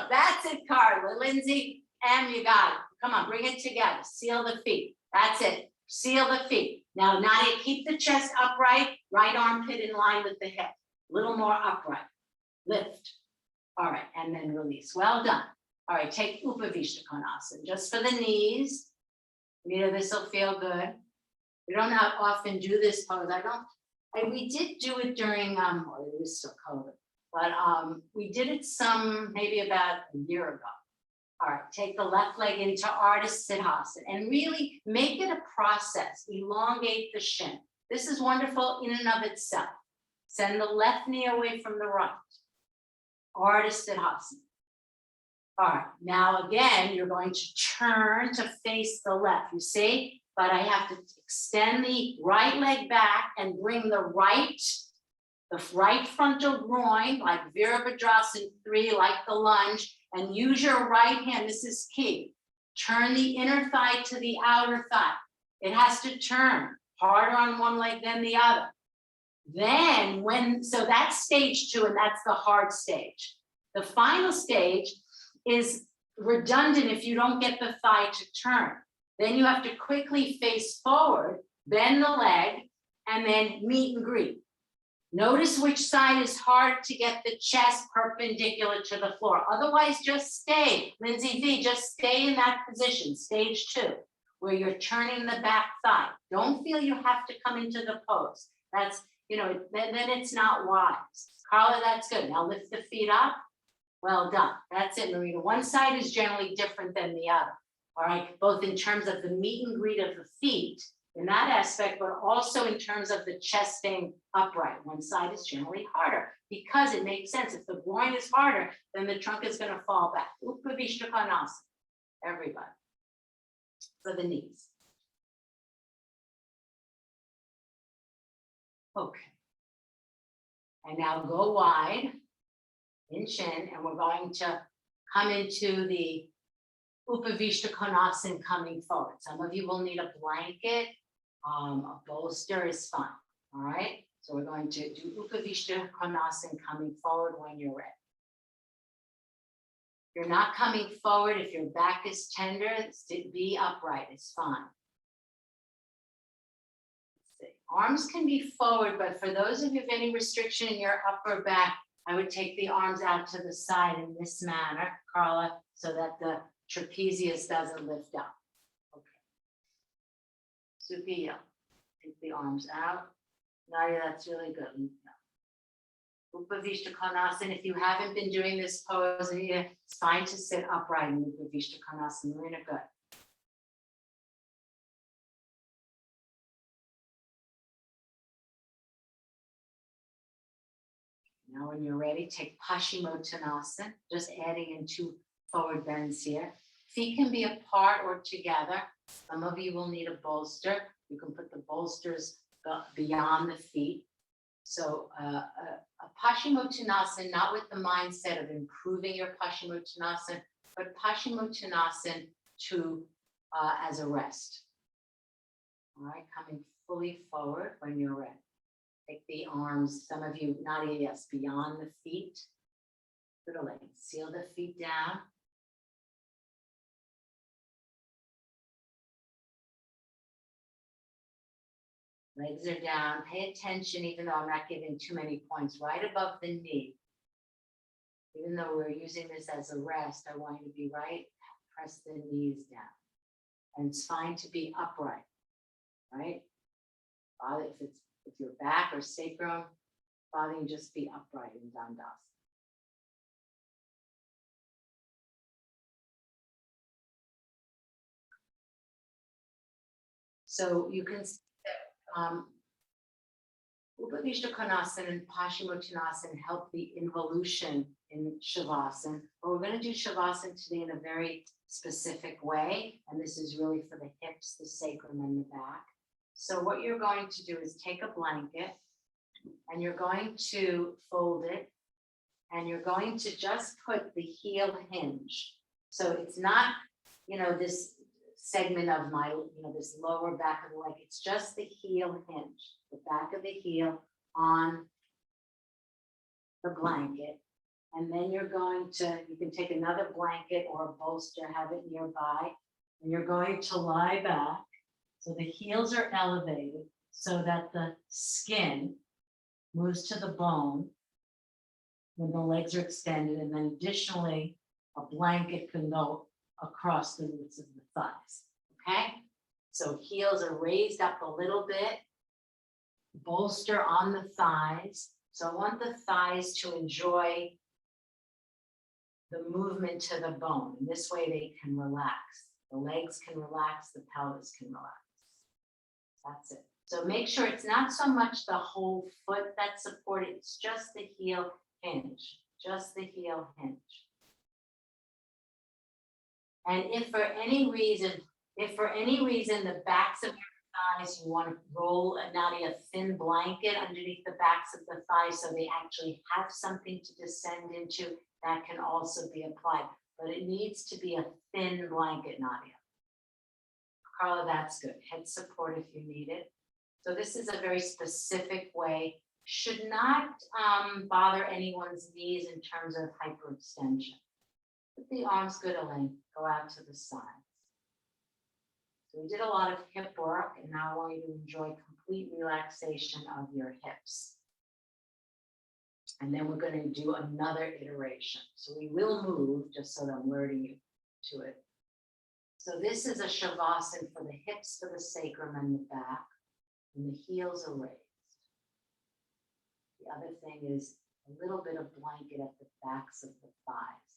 That's it, Carla. Lindsay, and you got it. Come on, bring it together. Seal the feet. That's it. Seal the feet. Now, Nadia, keep the chest upright, right armpit in line with the hip. A little more upright. Lift. All right, and then release. Well done. All right, take Upavishta Konasana just for the knees. This will feel good. We don't often do this pose. We did do it during, it was still COVID, but we did it maybe about a year ago. All right, take the left leg into Ardha Siddhasana and really make it a process. Elongate the shin. This is wonderful in and of itself. Send the left knee away from the right. Ardha Siddhasana. All right, now again, you're going to turn to face the left. You see, but I have to extend the right leg back and bring the right frontal groin, like Virabhadrasana 3, like the lunge, and use your right hand. This is key. Turn the inner thigh to the outer thigh. It has to turn harder on one leg than the other. Then so that's stage 2, and that's the hard stage. The final stage is redundant if you don't get the thigh to turn. Then you have to quickly face forward, bend the leg, and then meet and greet. Notice which side is hard to get the chest perpendicular to the floor. Otherwise, just stay. Lindsay V, just stay in that position, stage 2, where you're turning the back thigh. Don't feel you have to come into the pose. That's, then it's not wise. Carla, that's good. Now lift the feet up. Well done. That's it, Marina. One side is generally different than the other. All right, both in terms of the meet and greet of the feet in that aspect, but also in terms of the chest staying upright. One side is generally harder because it makes sense. If the groin is harder, then the trunk is going to fall back. Upavishta Konasana, everybody, for the knees. Okay. And now go wide in chin, and we're going to come into the Upavishta Konasana coming forward. Some of you will need a blanket. A bolster is fine. All right. So we're going to do Upavishta Konasana coming forward when you're ready. If you're not coming forward, if your back is tender, be upright. It's fine. Arms can be forward, but for those of you with any restriction in your upper back, I would take the arms out to the side in this manner, Carla, so that the trapezius doesn't lift up. Okay. Sukiya, take the arms out. Nadia, that's really good. Upavishta Konasana, if you haven't been doing this pose, it's fine to sit upright in Upavishta Konasana. Marina, good. Now when you're ready, take Paschimottanasana, just adding in 2 forward bends here. Feet can be apart or together. Some of you will need a bolster. You can put the bolsters beyond the feet. So a Paschimottanasana, not with the mindset of improving your Paschimottanasana, but Paschimottanasana as a rest. All right, coming fully forward when you're ready. Take the arms, some of you, Nadia, yes, beyond the feet. Good leg. Seal the feet down. Legs are down. Pay attention, even though I'm not giving too many points, right above the knee. Even though we're using this as a rest, I want you to be right. Press the knees down. And it's fine to be upright, right? If your back or sacrum, father, you just be upright in Dandasana. So you can see that Upavishta Konasana and Paschimottanasana help the involution in Shavasana. But we're going to do Shavasana today in a very specific way. And this is really for the hips, the sacrum, and the back. So what you're going to do is take a blanket and you're going to fold it and you're going to just put the heel hinge. So it's not, this segment of my, this lower back of the leg. It's just the heel hinge, the back of the heel on the blanket. And then you can take another blanket or a bolster, have it nearby, and you're going to lie back. So the heels are elevated so that the skin moves to the bone when the legs are extended. And then additionally, a blanket can go across the roots of the thighs, okay? So heels are raised up a little bit, bolster on the thighs. So I want the thighs to enjoy the movement to the bone. And this way they can relax. The legs can relax, the pelvis can relax. That's it. So make sure it's not so much the whole foot that's supported, it's just the heel hinge, just the heel hinge. And if for any reason the backs of your thighs, you want to roll a thin blanket underneath the backs of the thighs so they actually have something to descend into, that can also be applied. But it needs to be a thin blanket, Nadia. Carla, that's good. Head support if you need it. So this is a very specific way. Should not bother anyone's knees in terms of hyperextension. Put the arms good, Elaine. Go out to the sides. So we did a lot of hip work, and now I want you to enjoy complete relaxation of your hips. And then we're going to do another iteration. So we will move, just so that I'm alerting you to it. So this is a Shavasana for the hips, for the sacrum, and the back, and the heels are raised. The other thing is a little bit of blanket at the backs of the thighs.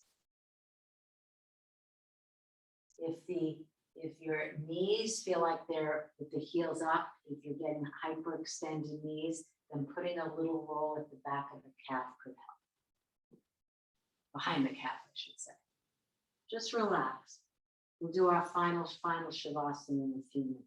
If your knees feel like they're with the heels up, if you're getting hyperextended knees, then putting a little roll at the back of the calf could help. Behind the calf, I should say. Just relax. We'll do our final Shavasana in a few minutes.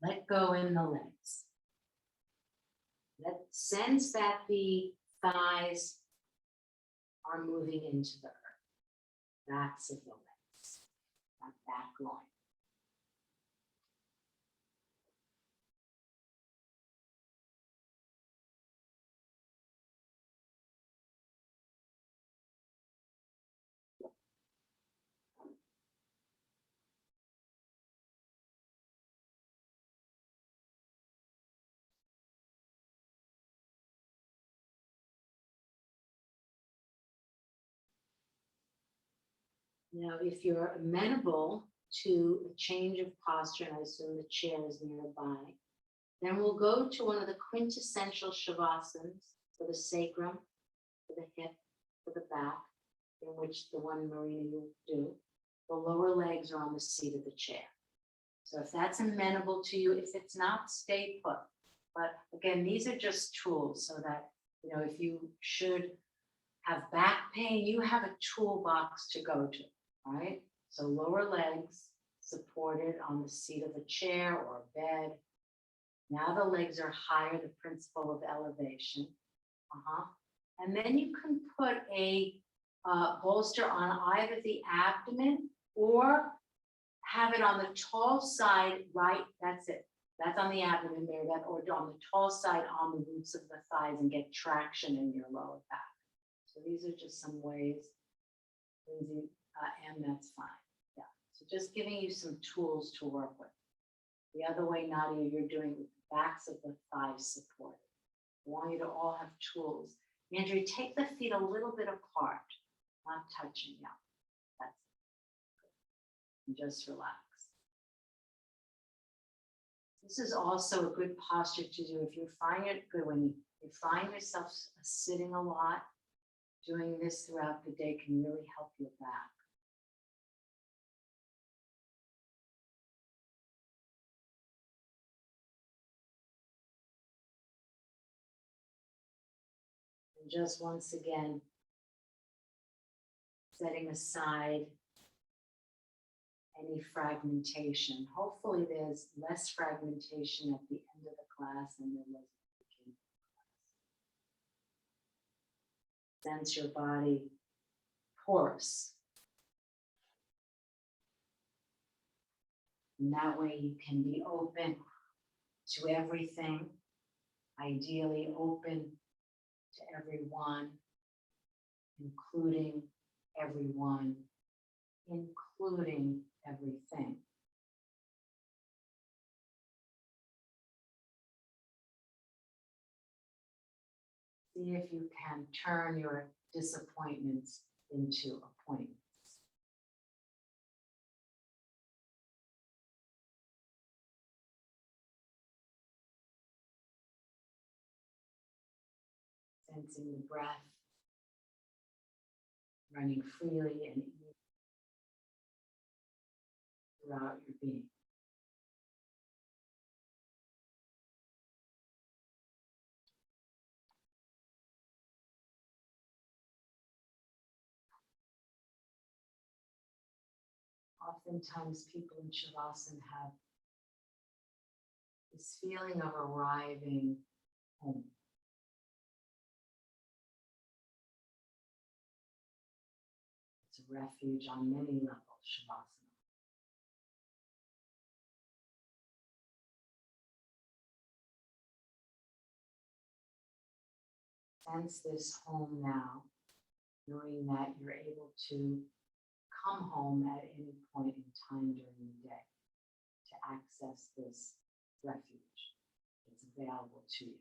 Let go in the legs. Sense that the thighs are moving into the earth, backs of the legs, that back line. Now, if you're amenable to a change of posture, and I assume the chair is nearby, then we'll go to one of the quintessential Shavasans for the sacrum, for the hip, for the back, in which the one Marina you do. The lower legs are on the seat of the chair. So if that's amenable to you, if it's not, stay put. But again, these are just tools so that, if you should have back pain, you have a toolbox to go to, right? So lower legs supported on the seat of a chair or a bed. Now the legs are higher, the principle of elevation. And then you can put a bolster on either the abdomen or have it on the tall side, right? That's it. That's on the abdomen there, or on the tall side on the roots of the thighs and get traction in your lower back. So these are just some ways, Lindsay, and that's fine. Yeah. So just giving you some tools to work with. The other way, Nadia, you're doing with the backs of the thighs supported. I want you to all have tools. Andrew, take the feet a little bit apart, not touching. Yeah, that's good. And just relax. This is also a good posture to do if you find it good when you find yourself sitting a lot. Doing this throughout the day can really help your back. And just once again, setting aside any fragmentation. Hopefully there's less fragmentation at the end of the class than there was at the beginning of the class. Sense your body porous. And that way you can be open to everything, ideally open to everyone, including everyone, including everything. See if you can turn your disappointments into appointments. Sensing the breath running freely and easily throughout your being. Oftentimes people in Shavasana have this feeling of arriving home. It's a refuge on many levels, Shavasana. Sense this home now, knowing that you're able to come home at any point in time during the day to access this refuge that's available to you.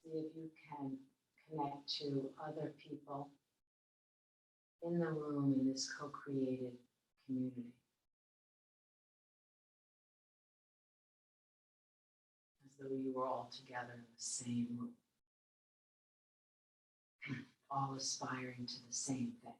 See if you can connect to other people in the room in this co-created community. As though you were all together in the same room, all aspiring to the same thing.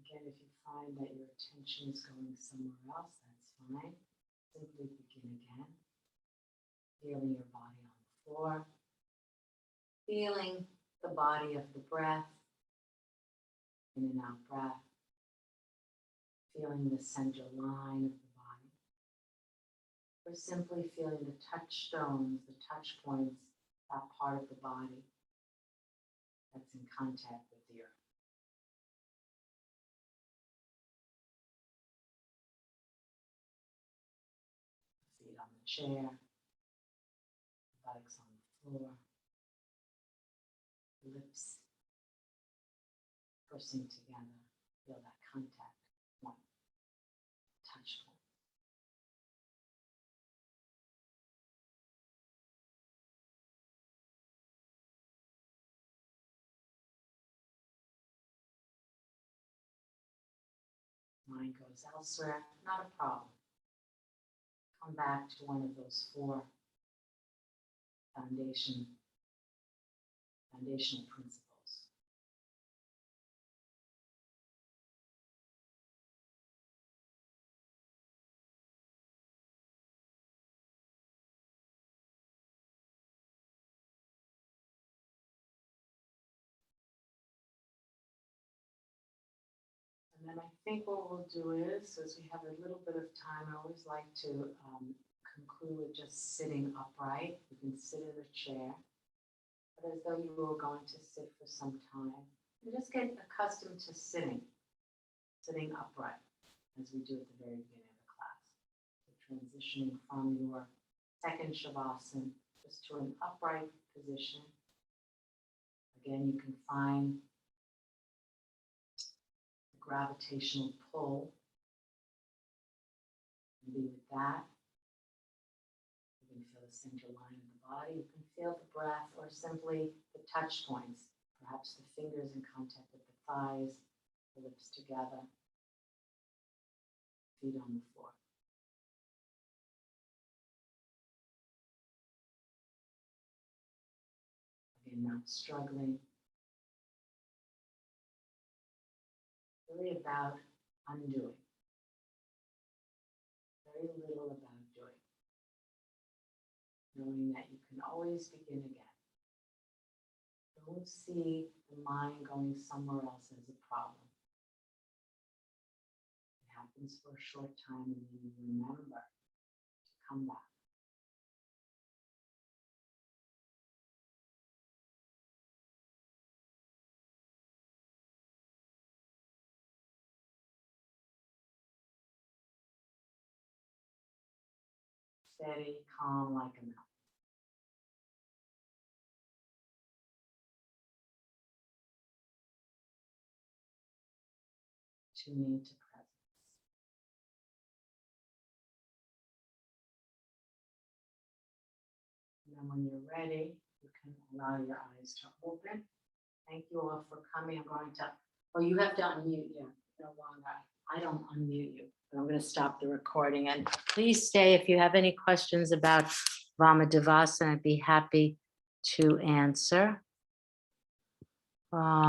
Again, if you find that your attention is going somewhere else, that's fine. Simply begin again. Feeling your body on the floor. Feeling the body of the breath. In and out breath. Feeling the center line of the body. Or simply feeling the touchstones, the touch points, that part of the body that's in contact with the earth. Feet on the chair, buttocks on the floor, lips pursing together. Feel that contact point, touch point. Mind goes elsewhere, not a problem. Come back to one of those four foundational principles. And then I think what we'll do is, as we have a little bit of time, I always like to conclude with just sitting upright. You can sit in a chair, but as though you were going to sit for some time. And just get accustomed to sitting upright, as we do at the very beginning of the class. So transitioning from your second Shavasana just to an upright position. Again, you can find the gravitational pull and be with that. You can feel the center line of the body. You can feel the breath or simply the touch points, perhaps the fingers in contact with the thighs, the lips together, feet on the floor. Again, not struggling. Really about undoing. Very little about doing. Knowing that you can always begin again. Don't see the mind going somewhere else as a problem. It happens for a short time and then you remember to come back. Steady, calm like a mountain. Tuning to presence. And then when you're ready, you can allow your eyes to open. Thank you all for coming. I'm going to, oh, you have to unmute you. No longer. I don't unmute you, but I'm going to stop the recording. And please stay if you have any questions about Vamadevasana. I'd be happy to answer.